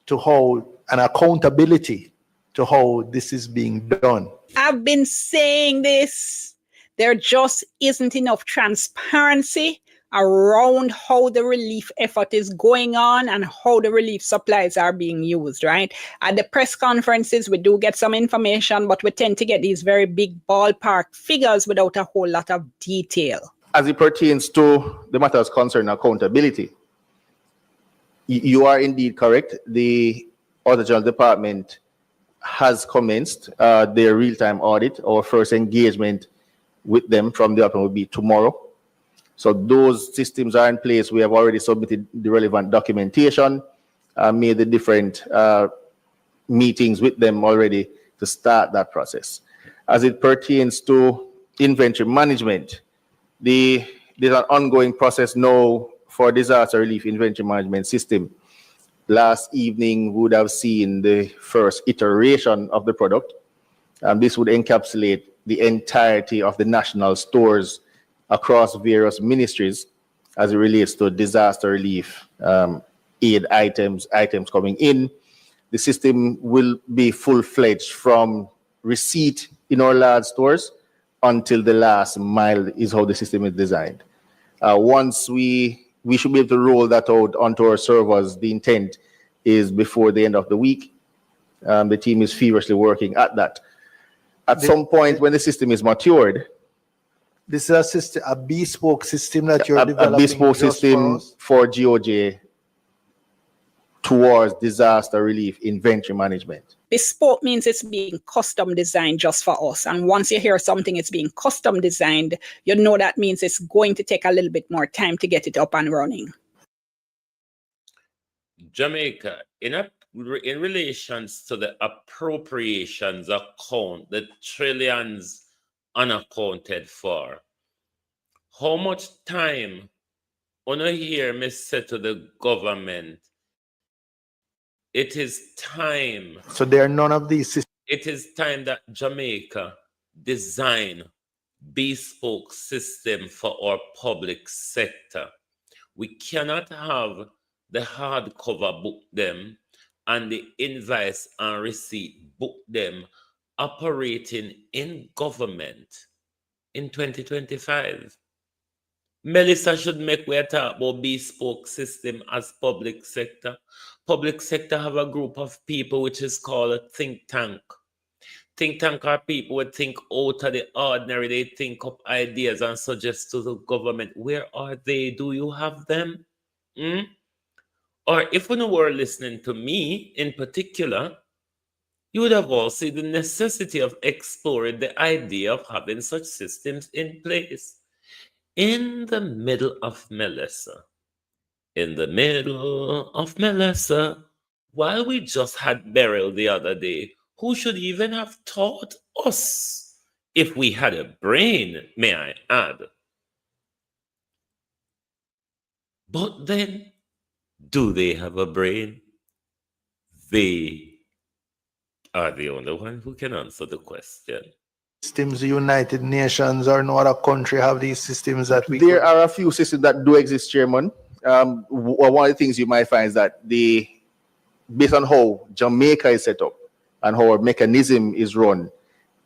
to how, and accountability to how this is being done? I've been saying this. There just isn't enough transparency around how the relief effort is going on and how the relief supplies are being used, right? At the press conferences, we do get some information, but we tend to get these very big ballpark figures without a whole lot of detail. As it pertains to the matters concerning accountability, you are indeed correct. The Auditor General Department has commenced their real-time audit. Our first engagement with them from the department will be tomorrow. So those systems are in place. We have already submitted the relevant documentation, made the different meetings with them already to start that process. As it pertains to inventory management. There's an ongoing process now for disaster relief inventory management system. Last evening, we would have seen the first iteration of the product. This would encapsulate the entirety of the national stores across various ministries as it relates to disaster relief aid items coming in. The system will be full-fledged from receipt in our large stores until the last mile is how the system is designed. Once we should be able to roll that out onto our servers. The intent is before the end of the week. The team is feverishly working at that. At some point when the system is matured, this is a system, a bespoke system that you're developing. A bespoke system for GOJ towards disaster relief inventory management. Bespoke means it's being custom designed just for us. And once you hear something it's being custom designed, you know that means it's going to take a little bit more time to get it up and running. Jamaica, in relations to the appropriations account, the trillions unaccounted for, how much time on a year me say to the government, it is time. So there are none of these systems. It is time that Jamaica design bespoke system for our public sector. We cannot have the hardcover book them and the invoice and receipt book them operating in government in 2025. Melissa should make we talk about bespoke system as public sector. Public sector have a group of people which is called a think tank. Think tank are people who think out of the ordinary. They think up ideas and suggest to the government. Where are they? Do you have them? Or if you were listening to me in particular, you would have all seen the necessity of exploring the idea of having such systems in place. In the middle of Melissa, while we just had burial the other day, who should even have taught us if we had a brain, may I add? But then, do they have a brain? They are the only one who can answer the question. Systems, the United Nations or no other country have these systems that we There are a few systems that do exist, Chairman. One of the things you might find is that based on how Jamaica is set up and how our mechanism is run,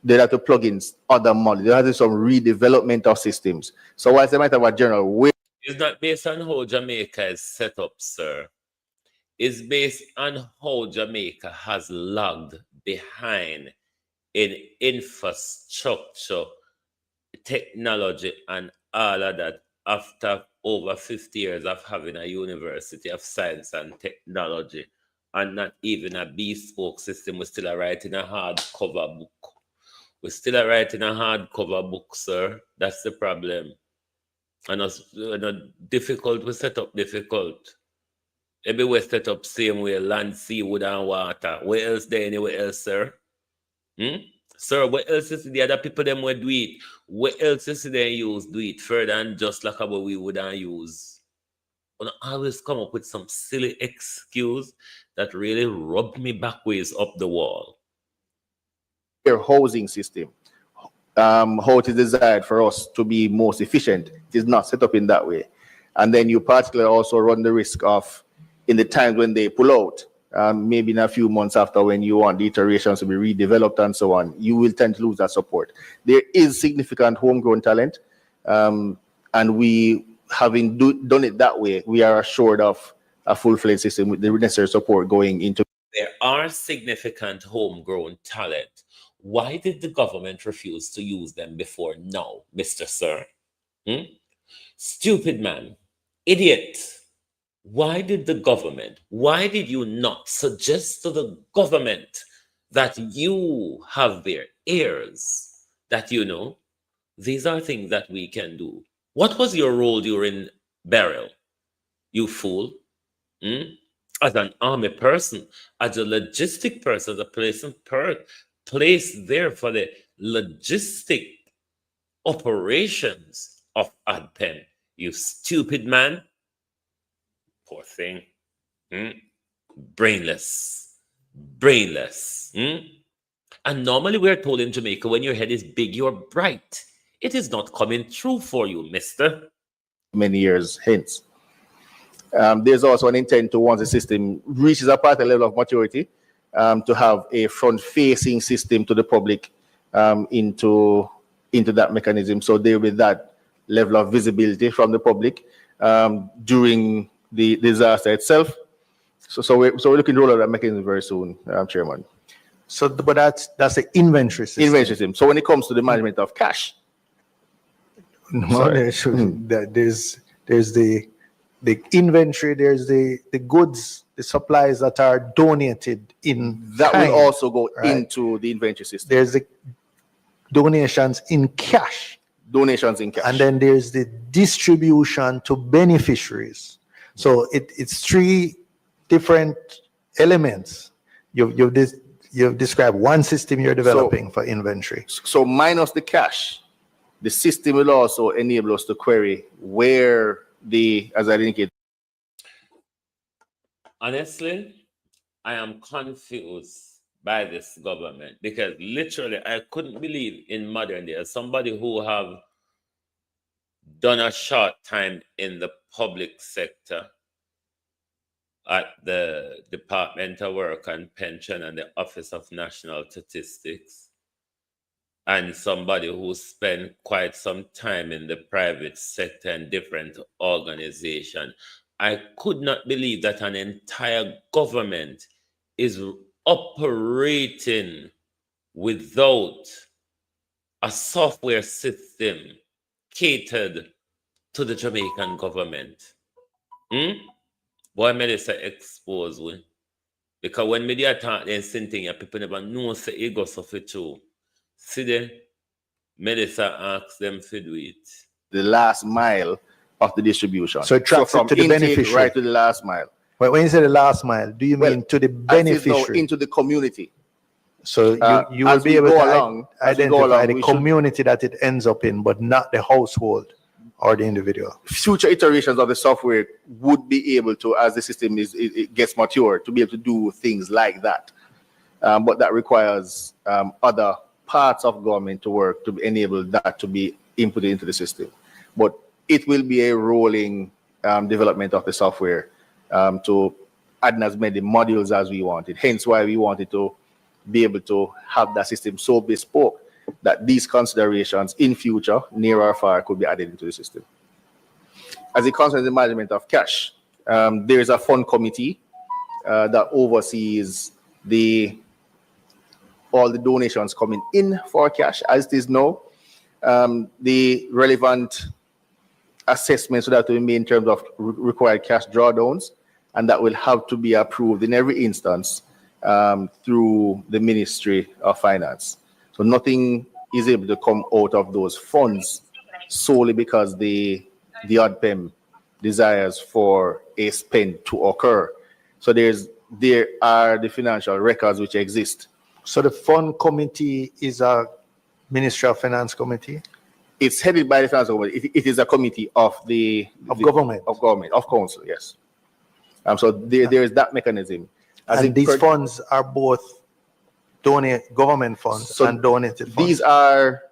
they have to plug in other models. There has to be some redevelopment of systems. So whilst they might have a general way. It's not based on how Jamaica is set up, sir. It's based on how Jamaica has lagged behind in infrastructure, technology, and all of that after over 50 years of having a University of Science and Technology and not even a bespoke system. We're still writing a hardcover book. We're still writing a hardcover book, sir. That's the problem. And it's difficult, we set up difficult. Everywhere set up same way, land, sea, wood, and water. Where else there anywhere else, sir? Sir, what else is the other people them would do it? What else is they use do it further than just like what we would use? And I always come up with some silly excuse that really rub me backwards up the wall. Your housing system, how it is designed for us to be most efficient, it is not set up in that way. And then you particularly also run the risk of, in the times when they pull out, maybe in a few months after when you want the iterations to be redeveloped and so on, you will tend to lose that support. There is significant homegrown talent, and we, having done it that way, we are assured of a full-fledged system with the necessary support going into. There are significant homegrown talent. Why did the government refuse to use them before now, Mr. Sir? Stupid man, idiot. Why did you not suggest to the government that you have their ears, that these are things that we can do? What was your role during burial, you fool? As an army person, as a logistic person, as a place there for the logistic operations of ADPEM. You stupid man. Poor thing. Brainless. And normally we're told in Jamaica, when your head is big, you're bright. It is not coming true for you, mister. Many years hence. There's also an intent to, once the system reaches a particular level of maturity, to have a front-facing system to the public into that mechanism. So there with that level of visibility from the public during the disaster itself. So we're looking to roll out that mechanism very soon, Chairman. So, but that's the inventory system. Inventory system. So when it comes to the management of cash, there's the inventory, there's the goods, the supplies that are donated in that kind, will also go right? into the inventory system. There's the donations in cash. Donations in cash. And then there's the distribution to beneficiaries. So it's three different elements. You've described one system you're developing for inventory. So minus the cash, the system will also enable us to query where as I indicated. Honestly, I am confused by this government because literally I couldn't believe in modern day, as somebody who have done a short time in the public sector at the Department of Work and Pension and the Office of National Statistics, and somebody who spent quite some time in the private sector and different organizations, I could not believe that an entire government is operating without a software system catered to the Jamaican government. Boy, Melissa expose we. Because when media talk, then same thing, people never know say it goes off it too. See them, Melissa asks them to do it. The last mile of the distribution. So it tracks it to the beneficiary. Right to the last mile. But when you say the last mile, do you mean to the beneficiary? Into the community. So you will be able to identify the community that it ends up in, but not the household or the individual. Future iterations of the software would be able to, as the system it gets mature, to be able to do things like that. But that requires other parts of government to work to enable that to be inputted into the system. But it will be a rolling development of the software to add as many modules as we wanted. Hence why we wanted to be able to have that system so bespoke that these considerations in future, near or far, could be added into the system. As it concerns the management of cash, there is a fund committee that oversees all the donations coming in for cash, as it is now. The relevant assessments that will be made in terms of required cash drawdowns, and that will have to be approved in every instance through the Ministry of Finance. So nothing is able to come out of those funds solely because the ADPEM desires for a spend to occur. So there are the financial records which exist. So the fund committee is a Ministry of Finance committee? It's headed by the finance committee. It is a committee of government, of council, yes. So there is that mechanism. And these funds are both government funds and donated funds. These are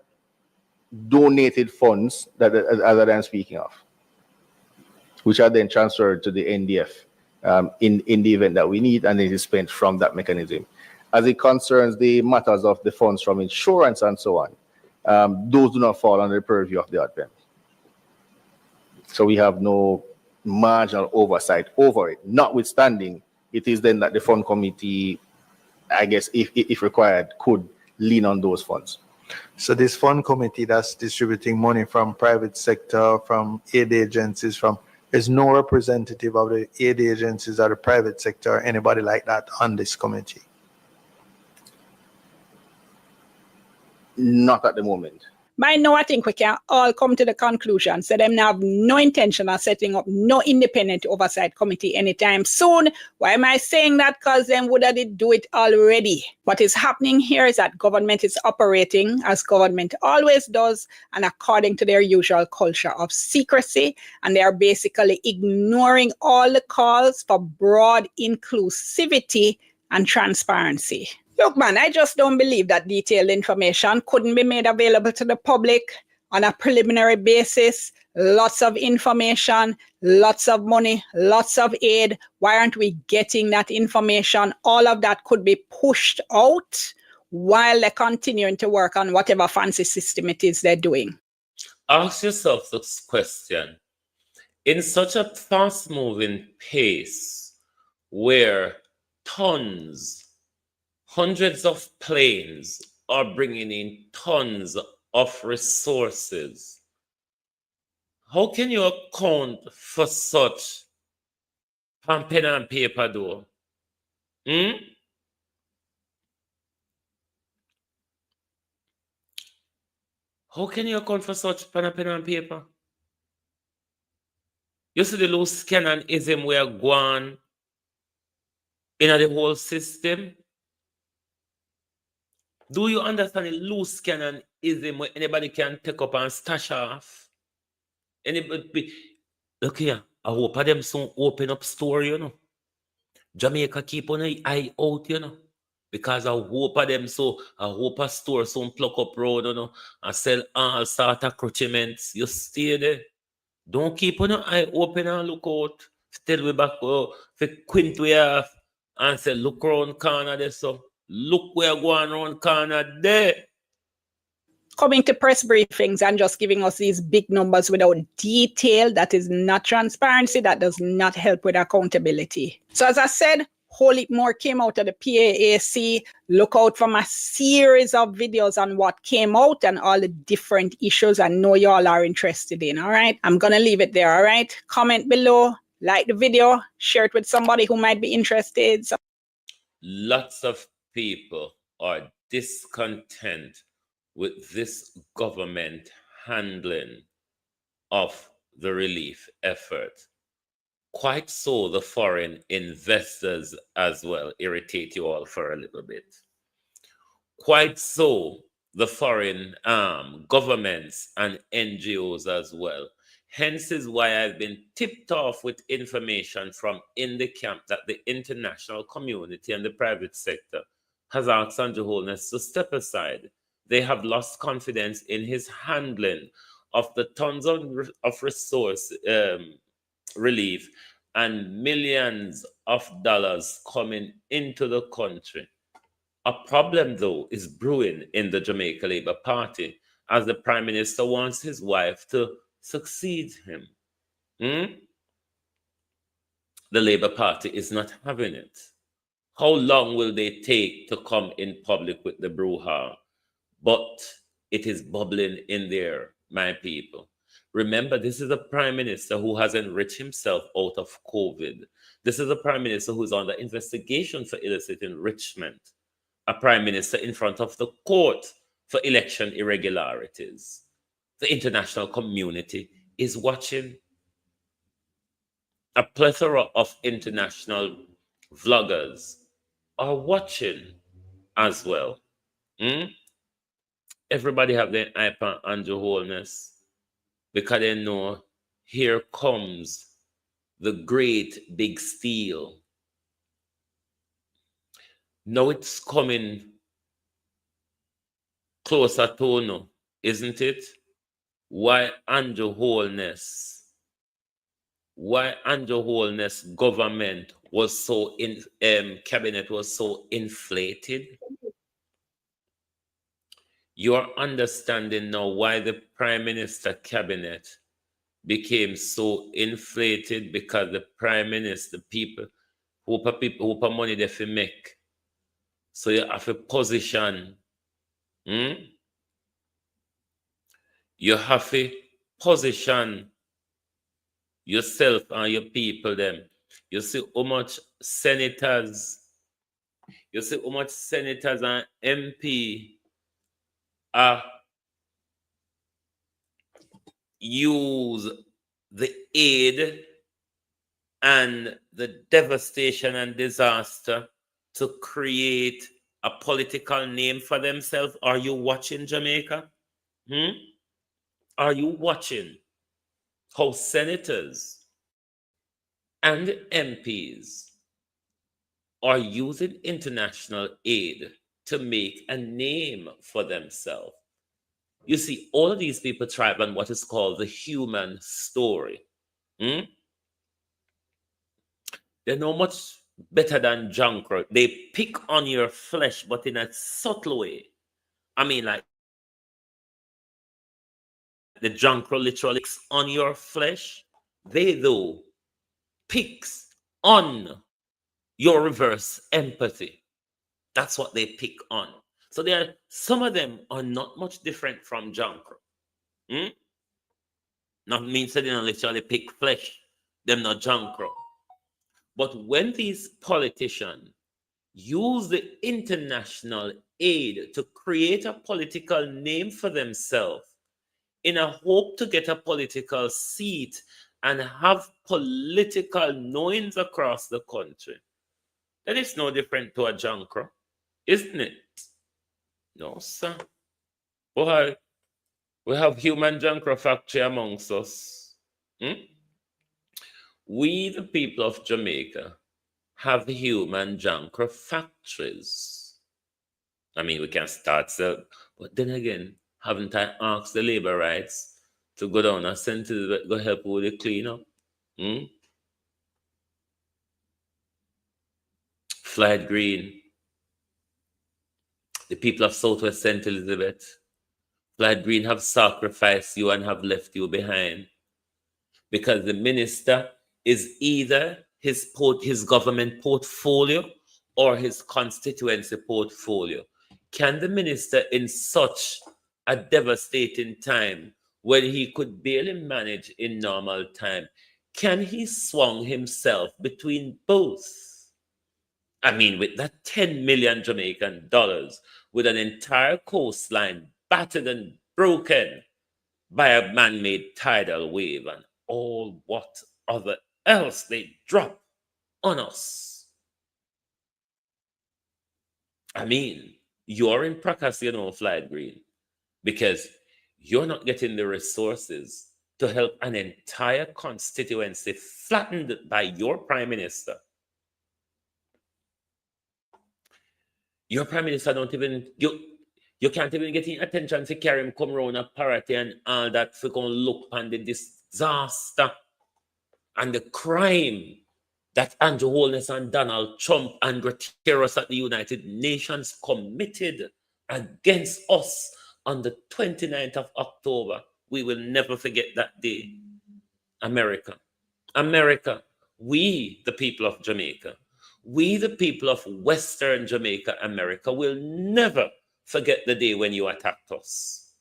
donated funds that I'm speaking of, which are then transferred to the NDF in the event that we need, and it is spent from that mechanism. As it concerns the matters of the funds from insurance and so on, those do not fall under the purview of the ADPEM. So we have no marginal oversight over it. Notwithstanding, it is then that the fund committee, I guess, if required, could lean on those funds. So this fund committee that's distributing money from private sector, from aid agencies, there's no representative of the aid agencies or the private sector or anybody like that on this committee? Not at the moment. By now, I think we can all come to the conclusion that them have no intention of setting up no independent oversight committee anytime soon. Why am I saying that? Because them would have do it already. What is happening here is that government is operating as government always does and according to their usual culture of secrecy, and they are basically ignoring all the calls for broad inclusivity and transparency. Look, man, I just don't believe that detailed information couldn't be made available to the public on a preliminary basis. Lots of information, lots of money, lots of aid. Why aren't we getting that information? All of that could be pushed out while they're continuing to work on whatever fancy system it is they're doing. Ask yourself this question. In such a fast-moving pace where hundreds of planes are bringing in tons of resources, how can you account for such pen and paper though? How can you account for such pen and paper? You see the loose cannonism we are going in the whole system? Do you understand the loose cannonism where anybody can take up and stash off? Anybody, look here, I hope them soon open up store, you know. Jamaica keep on an eye out, you know. Because I hope them I hope a store soon pluck up road, you know, and sell all sort of accoutrements. You stay there. Don't keep on your eye open and look out. Tell we back for quint we have and say look around corner there, so look where going around corner there. Coming to press briefings and just giving us these big numbers without detail, that is not transparency, that does not help with accountability. So as I said, whole heap more came out of the PAAC. Look out for my series of videos on what came out and all the different issues I know y'all are interested in, all right? I'm gonna leave it there, all right? Comment below, like the video, share it with somebody who might be interested. Lots of people are discontent with this government handling of the relief effort. Quite so the foreign investors as well irritate you all for a little bit. Quite so the foreign governments and NGOs as well. Hence is why I've been tipped off with information from in the camp that the international community and the private sector has asked Andrew Holness to step aside. They have lost confidence in his handling of the tons of resource relief and millions of dollars coming into the country. A problem, though, is brewing in the Jamaica Labour Party as the Prime Minister wants his wife to succeed him. The Labour Party is not having it. How long will they take to come in public with the brouhaha? But it is bubbling in there, my people. Remember, this is a prime minister who has enriched himself out of COVID. This is a prime minister who is under investigation for illicit enrichment. A prime minister in front of the court for election irregularities. The international community is watching. A plethora of international vloggers are watching as well. Everybody have their eye on Andrew Holness because they know here comes the great big steal. Now it's coming closer to now, isn't it? Why Andrew Holness? Why Andrew Holness government was so cabinet was so inflated? You're understanding now why the Prime Minister cabinet became so inflated, because the Prime Minister, people who put money they fi make. So you have a position. You have to position yourself and your people them. You see how much senators, and MP are use the aid and the devastation and disaster to create a political name for themselves? Are you watching, Jamaica? Are you watching how senators and MPs are using international aid to make a name for themselves? You see, all of these people thrive on what is called the human story. They're no much better than junk. They pick on your flesh, but in a subtle way. I mean, like the junk literally picks on your flesh. They, though, picks on your reverse empathy. That's what they pick on. So some of them are not much different from junk. Not means that they don't literally pick flesh. Them not junk. But when these politicians use the international aid to create a political name for themselves in a hope to get a political seat and have political knowings across the country, then it's no different to a junker, isn't it? No, sir. Boy, we have human junker factory amongst us. We, the people of Jamaica, have human junker factories. I mean, we can start, but then again, haven't I asked the labor rights to go down and send to go help with the cleanup? Floyd Green, the people of Southwest St. Elizabeth, Floyd Green have sacrificed you and have left you behind because the minister is either his government portfolio or his constituency portfolio. Can the minister, in such a devastating time when he could barely manage in normal time, can he swung himself between both? I mean, with that 10 million Jamaican dollars, with an entire coastline battered and broken by a man-made tidal wave and all what other else they drop on us. I mean, you're in practice, Floyd Green, because you're not getting the resources to help an entire constituency flattened by your prime minister. Your prime minister don't even, you can't even get any attention to carry him come around a party and all that for going to look on the disaster and the crime that Andrew Holness and Donald Trump and Guterres at the United Nations committed against us on the 29th of October. We will never forget that day. America, we, the people of Jamaica, we, the people of Western Jamaica, America, will never forget the day when you attacked us.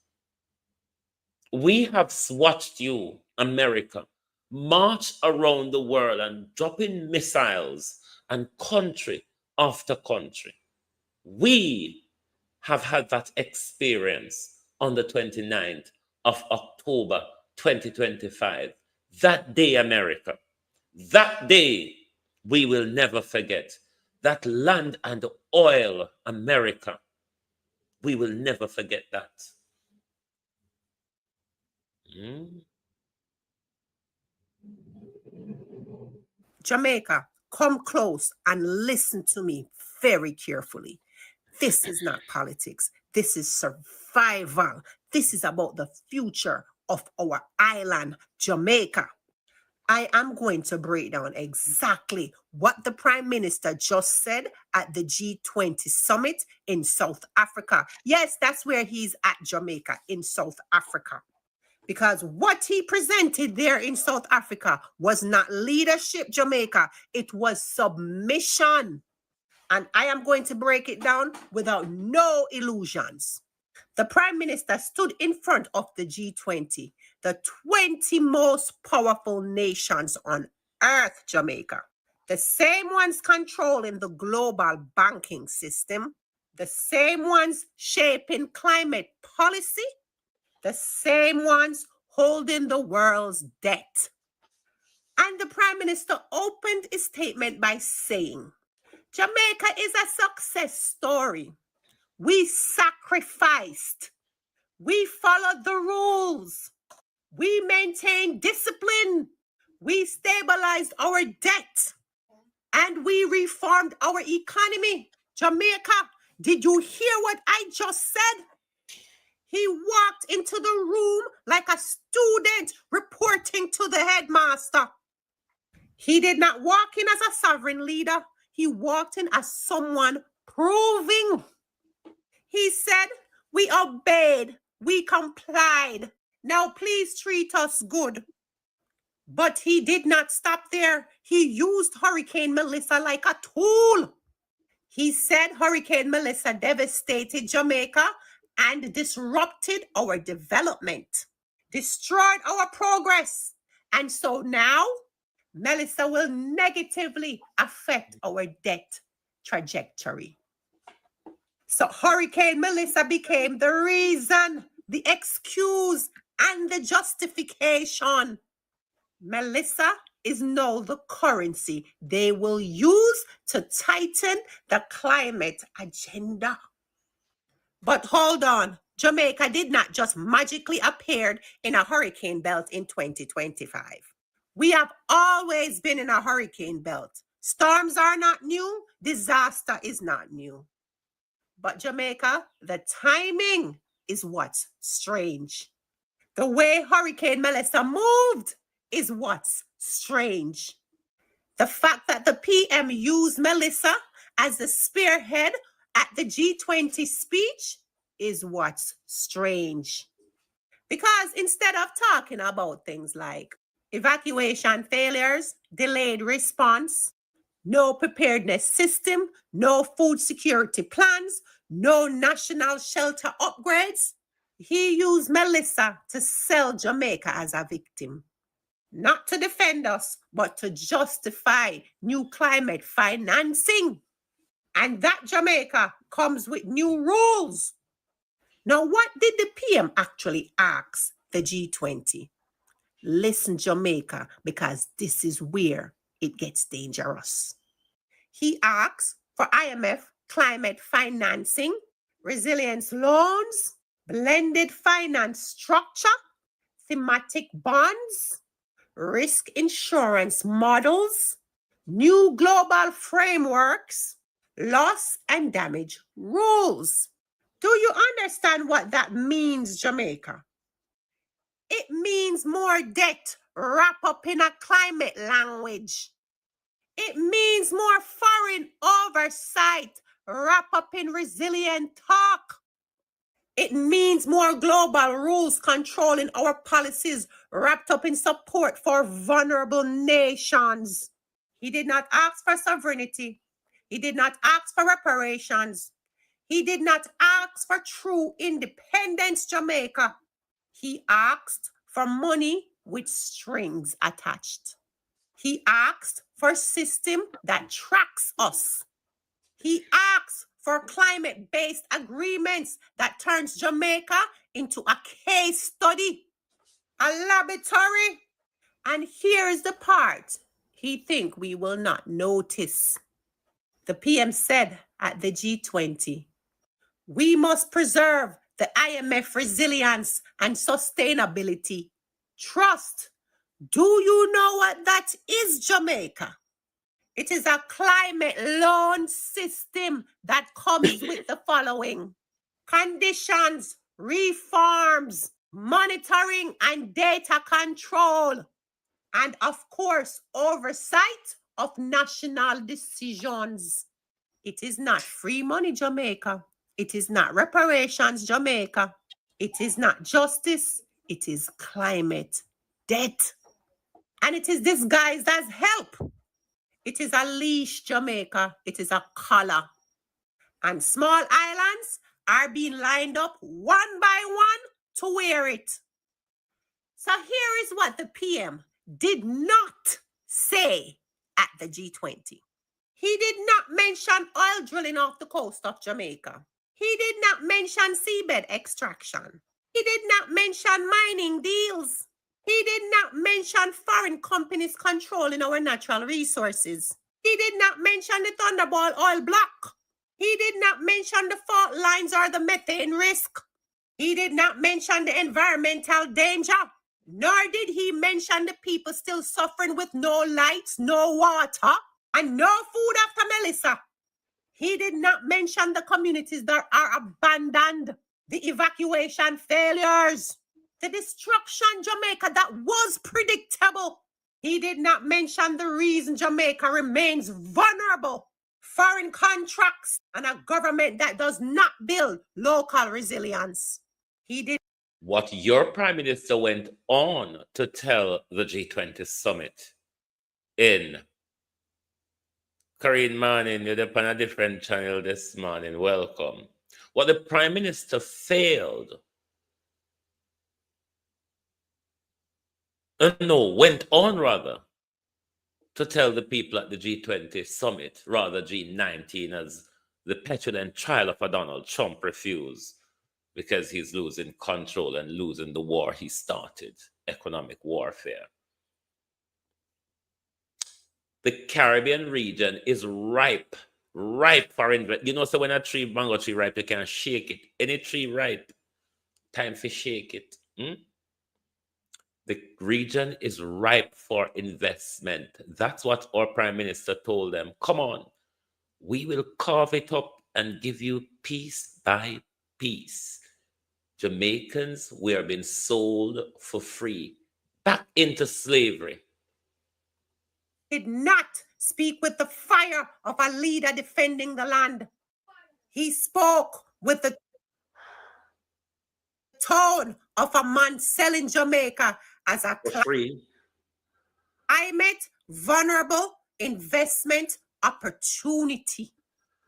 We have watched you, America, march around the world and dropping missiles and country after country. We have had that experience on the 29th of October 2025. That day, America, that day we will never forget. That land and oil, America, we will never forget that. Jamaica, come close and listen to me very carefully. This is not politics. This is survival. This is about the future of our island, Jamaica. I am going to break down exactly what the Prime Minister just said at the G20 summit in South Africa. Yes, that's where he's at, Jamaica, in South Africa. Because what he presented there in South Africa was not leadership, Jamaica. It was submission. And I am going to break it down without no illusions. The Prime Minister stood in front of the G20, the 20 most powerful nations on earth, Jamaica. The same ones controlling the global banking system, the same ones shaping climate policy, the same ones holding the world's debt. And the Prime Minister opened his statement by saying, Jamaica is a success story. We sacrificed. We followed the rules. We maintained discipline. We stabilized our debt. And we reformed our economy. Jamaica, did you hear what I just said? He walked into the room like a student reporting to the headmaster. He did not walk in as a sovereign leader. He walked in as someone proving. He said, we obeyed, we complied. Now please treat us good. But he did not stop there. He used Hurricane Melissa like a tool. He said Hurricane Melissa devastated Jamaica and disrupted our development, destroyed our progress. And so now, Melissa will negatively affect our debt trajectory. So Hurricane Melissa became the reason, the excuse, and the justification. Melissa is now the currency they will use to tighten the climate agenda. But hold on, Jamaica did not just magically appear in a hurricane belt in 2025. We have always been in a hurricane belt. Storms are not new, disaster is not new. But Jamaica, the timing is what's strange. The way Hurricane Melissa moved is what's strange. The fact that the PM used Melissa as the spearhead at the G20 speech is what's strange. Because instead of talking about things like evacuation failures, delayed response, no preparedness system, no food security plans, no national shelter upgrades, he used Melissa to sell Jamaica as a victim. Not to defend us, but to justify new climate financing. And that Jamaica comes with new rules. Now, what did the PM actually ask the G20? Listen, Jamaica, because this is where it gets dangerous. He asks for IMF climate financing, resilience loans, blended finance structure, thematic bonds, risk insurance models, new global frameworks, loss and damage rules. Do you understand what that means, Jamaica? It means more debt wrapped up in a climate language. It means more foreign oversight wrapped up in resilient talk. It means more global rules controlling our policies wrapped up in support for vulnerable nations. He did not ask for sovereignty. He did not ask for reparations. He did not ask for true independence, Jamaica. He asked for money with strings attached. He asked for a system that tracks us. He asked for climate-based agreements that turns Jamaica into a case study, a laboratory. And here's the part he thinks we will not notice. The PM said at the G20, we must preserve the IMF resilience and sustainability trust. Do you know what that is, Jamaica? It is a climate loan system that comes with the following: conditions, reforms, monitoring and data control, and of course, oversight of national decisions. It is not free money, Jamaica. It is not reparations, Jamaica. It is not justice. It is climate debt. And it is disguised as help. It is a leash, Jamaica. It is a collar. And small islands are being lined up one by one to wear it. So here is what the PM did not say at the G20. He did not mention oil drilling off the coast of Jamaica. He did not mention seabed extraction. He did not mention mining deals. He did not mention foreign companies controlling our natural resources. He did not mention the Thunderball oil block. He did not mention the fault lines or the methane risk. He did not mention the environmental danger. Nor did he mention the people still suffering with no lights, no water, and no food after Melissa. He did not mention the communities that are abandoned, the evacuation failures, the destruction Jamaica that was predictable. He did not mention the reason Jamaica remains vulnerable, foreign contracts, and a government that does not build local resilience. He did. What your prime minister went on to tell the G20 summit in Corinne Manning, you're up on a different channel this morning. Welcome. What the prime minister failed, went on rather to tell the people at the G20 summit, rather G19, as the petulant child of a Donald Trump refused, because he's losing control and losing the war he started, economic warfare. The Caribbean region is ripe for investment. You know, so when a mango tree ripe, you can shake it. Any tree ripe, time for shake it. The region is ripe for investment. That's what our prime minister told them. Come on, we will carve it up and give you piece by piece. Jamaicans, we are being sold for free back into slavery. Did not speak with the fire of a leader defending the land. He spoke with the tone of a man selling Jamaica as a free climate vulnerable investment opportunity.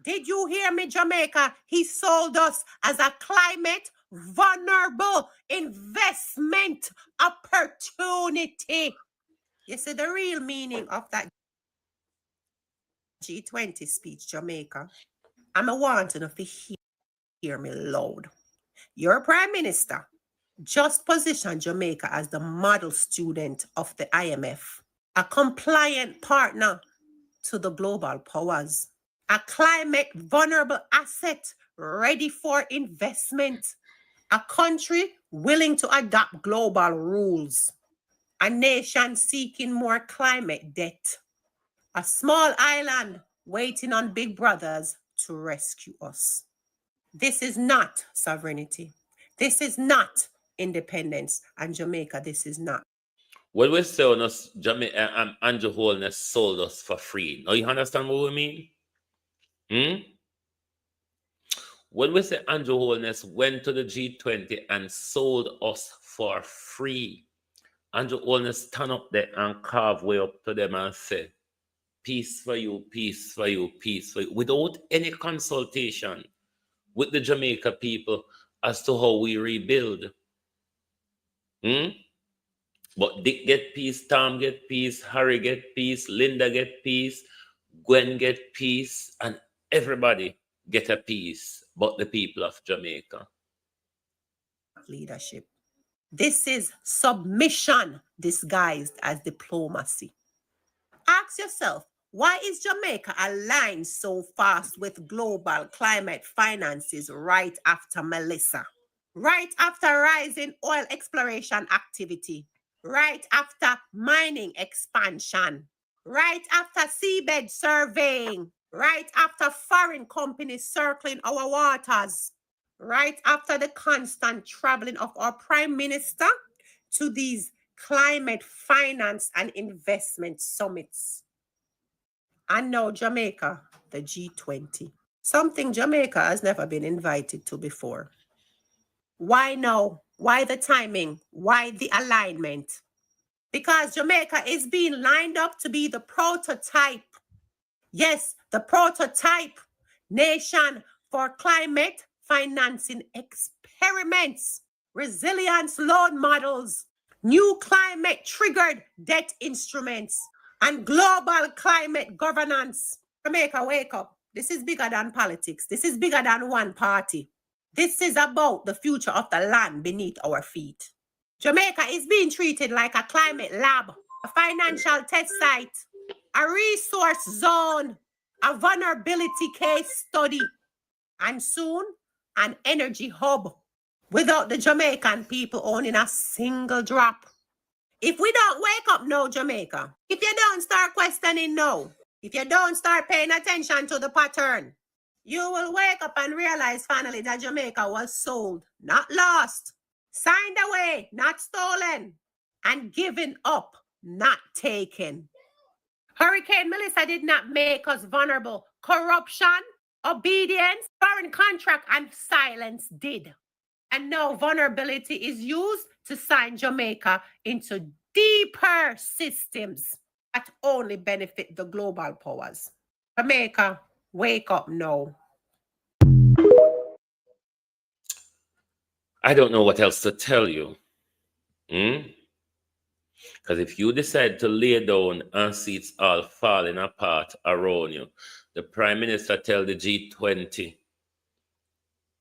Did you hear me, Jamaica? He sold us as a climate vulnerable investment opportunity. You see the real meaning of that G20 speech, Jamaica. I'm a wanting to hear me loud. Your prime minister just positioned Jamaica as the model student of the IMF, a compliant partner to the global powers, a climate vulnerable asset ready for investment, a country willing to adopt global rules, a nation seeking more climate debt, a small island waiting on big brothers to rescue us. This is not sovereignty. This is not independence. And Jamaica, this is not. When we say on us, Jamaica, Andrew Holness sold us for free. Now you understand what we mean? When we say Andrew Holness went to the G20 and sold us for free, Andrew Holness stand up there and carve way up to them and say, peace for you, peace for you, peace for you, without any consultation with the Jamaica people as to how we rebuild. But Dick get peace, Tom get peace, Harry get peace, Linda get peace, Gwen get peace, and everybody get a peace but the people of Jamaica. Leadership. This is submission disguised as diplomacy. Ask yourself, why is Jamaica aligned so fast with global climate finances right after Melissa? Right after rising oil exploration activity? Right after mining expansion? Right after seabed surveying? Right after foreign companies circling our waters? Right after the constant traveling of our prime minister to these climate finance and investment summits? And now Jamaica, the G20, something Jamaica has never been invited to before. Why now? Why the timing? Why the alignment? Because Jamaica is being lined up to be the prototype. Yes, the prototype nation for climate financing experiments, resilience loan models, new climate triggered debt instruments, and global climate governance. Jamaica, wake up. This is bigger than politics. This is bigger than one party. This is about the future of the land beneath our feet. Jamaica is being treated like a climate lab, a financial test site, a resource zone, a vulnerability case study, and soon an energy hub without the Jamaican people owning a single drop. If we don't wake up now, Jamaica, if you don't start questioning now, if you don't start paying attention to the pattern, you will wake up and realize finally that Jamaica was sold, not lost, signed away, not stolen, and given up, not taken. Hurricane Melissa did not make us vulnerable. Corruption, obedience, foreign contract, and silence did. And now vulnerability is used to sign Jamaica into deeper systems that only benefit the global powers. Jamaica, wake up now. I don't know what else to tell you. Because if you decide to lay down and see it's all falling apart around you, the Prime Minister tell the G20,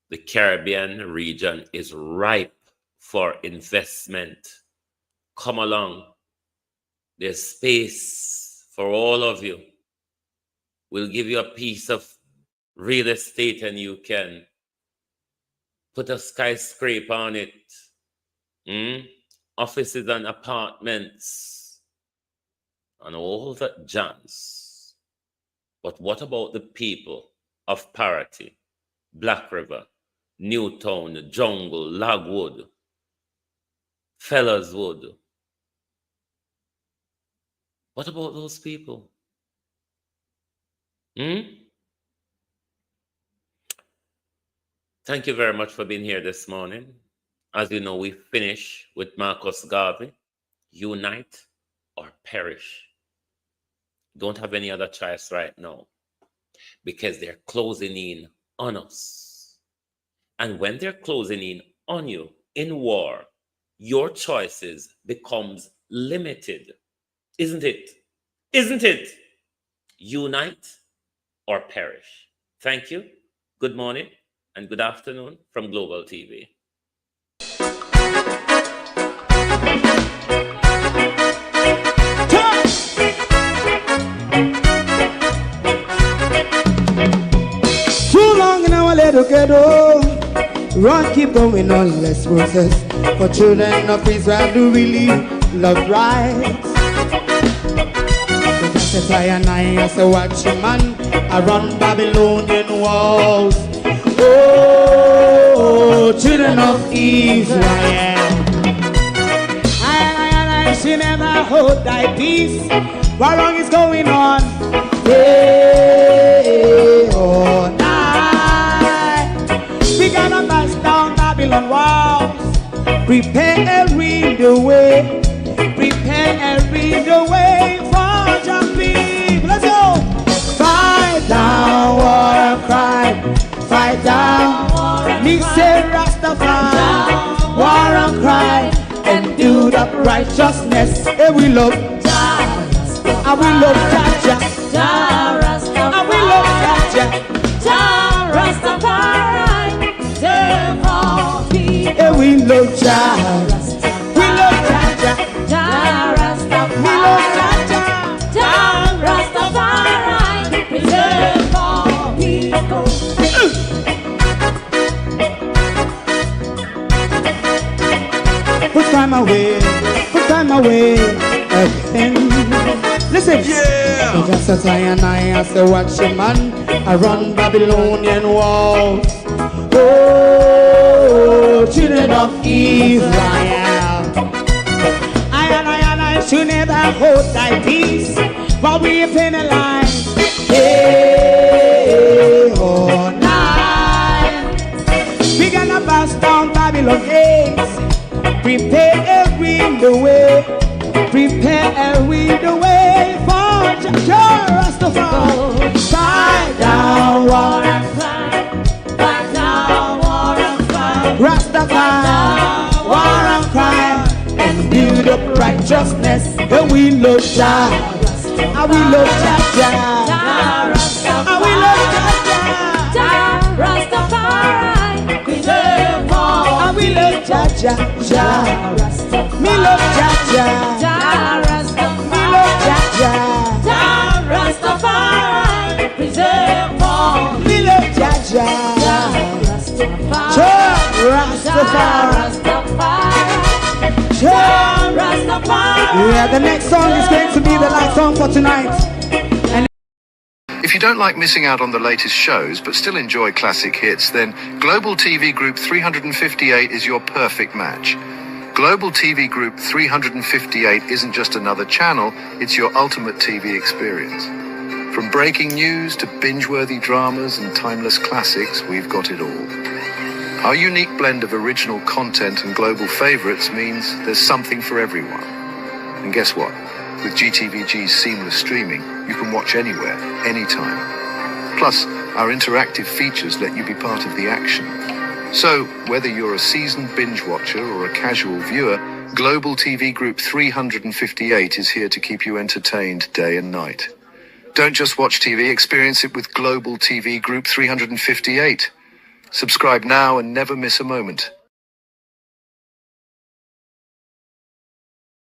the Caribbean region is ripe for investment. Come along. There's space for all of you. We'll give you a piece of real estate and you can put a skyscraper on it. Offices and apartments and all that jazz. But what about the people of Parity, Black River, Newtown, Jungle, Lagwood, Fellerswood? What about those people? Thank you very much for being here this morning. As you know, we finish with Marcus Garvey, unite or perish. Don't have any other choice right now because they're closing in on us. And when they're closing in on you in war, your choices becomes limited. Isn't it? Isn't it? Unite or perish. Thank you. Good morning and good afternoon from Global TV. Too long in our little ghetto, run keep going on less process. For children of Israel do really love rights. So just as I and I as a watchman around Babylonian walls. Oh, children of Israel, I should never hold thy peace. What wrong is going on? Day or night, we gotta bust down Babylon walls. Prepare and read the way. Prepare and read the way for your people. Let's go. Fight down, war and cry. Fight down, me say Rastafari, war and cry, and do the righteousness. And we love Jah, and we love Jah, and we love Jah, Rastafari, save all people. and we love Jah, we love Jah, Rastafari, we love Jah, Rastafari, preserve all people. Put time away again. Listen, yeah. So just as I and I as a watchman, I run Babylonian walls. Oh, children of Israel, I and I should never hold thy peace while we penalize. Day or night, we gonna bust down Babylon gates. Prepare and read the way. Prepare and read the way for Jah Rastafari. Fight down, war and cry. Fight down, war and cry. Rastafari, war and cry, and build up righteousness. And we love Jah, and we love Jah, and we love Jah, Rastafari, preserve Jah Jah Jah Rastafari. Me love Jah Jah. Jah Rastafari. Me love Jah Jah. Jah Rastafari. Preserve all. Me love Jah Jah. Jah Rastafari. Jah Rastafari. Jah Rastafari. Yeah, the next song is going to be the last song for tonight. If you don't like missing out on the latest shows but still enjoy classic hits, then Global TV Group 358 is your perfect match. Global TV Group 358 isn't just another channel, it's your ultimate TV experience. From breaking news to binge-worthy dramas and timeless classics, we've got it all. Our unique blend of original content and global favorites means there's something for everyone. And guess what? With GTVG's seamless streaming, you can watch anywhere, anytime. Plus, our interactive features let you be part of the action. So, whether you're a seasoned binge watcher or a casual viewer, Global TV Group 358 is here to keep you entertained day and night. Don't just watch TV, experience it with Global TV Group 358. Subscribe now and never miss a moment.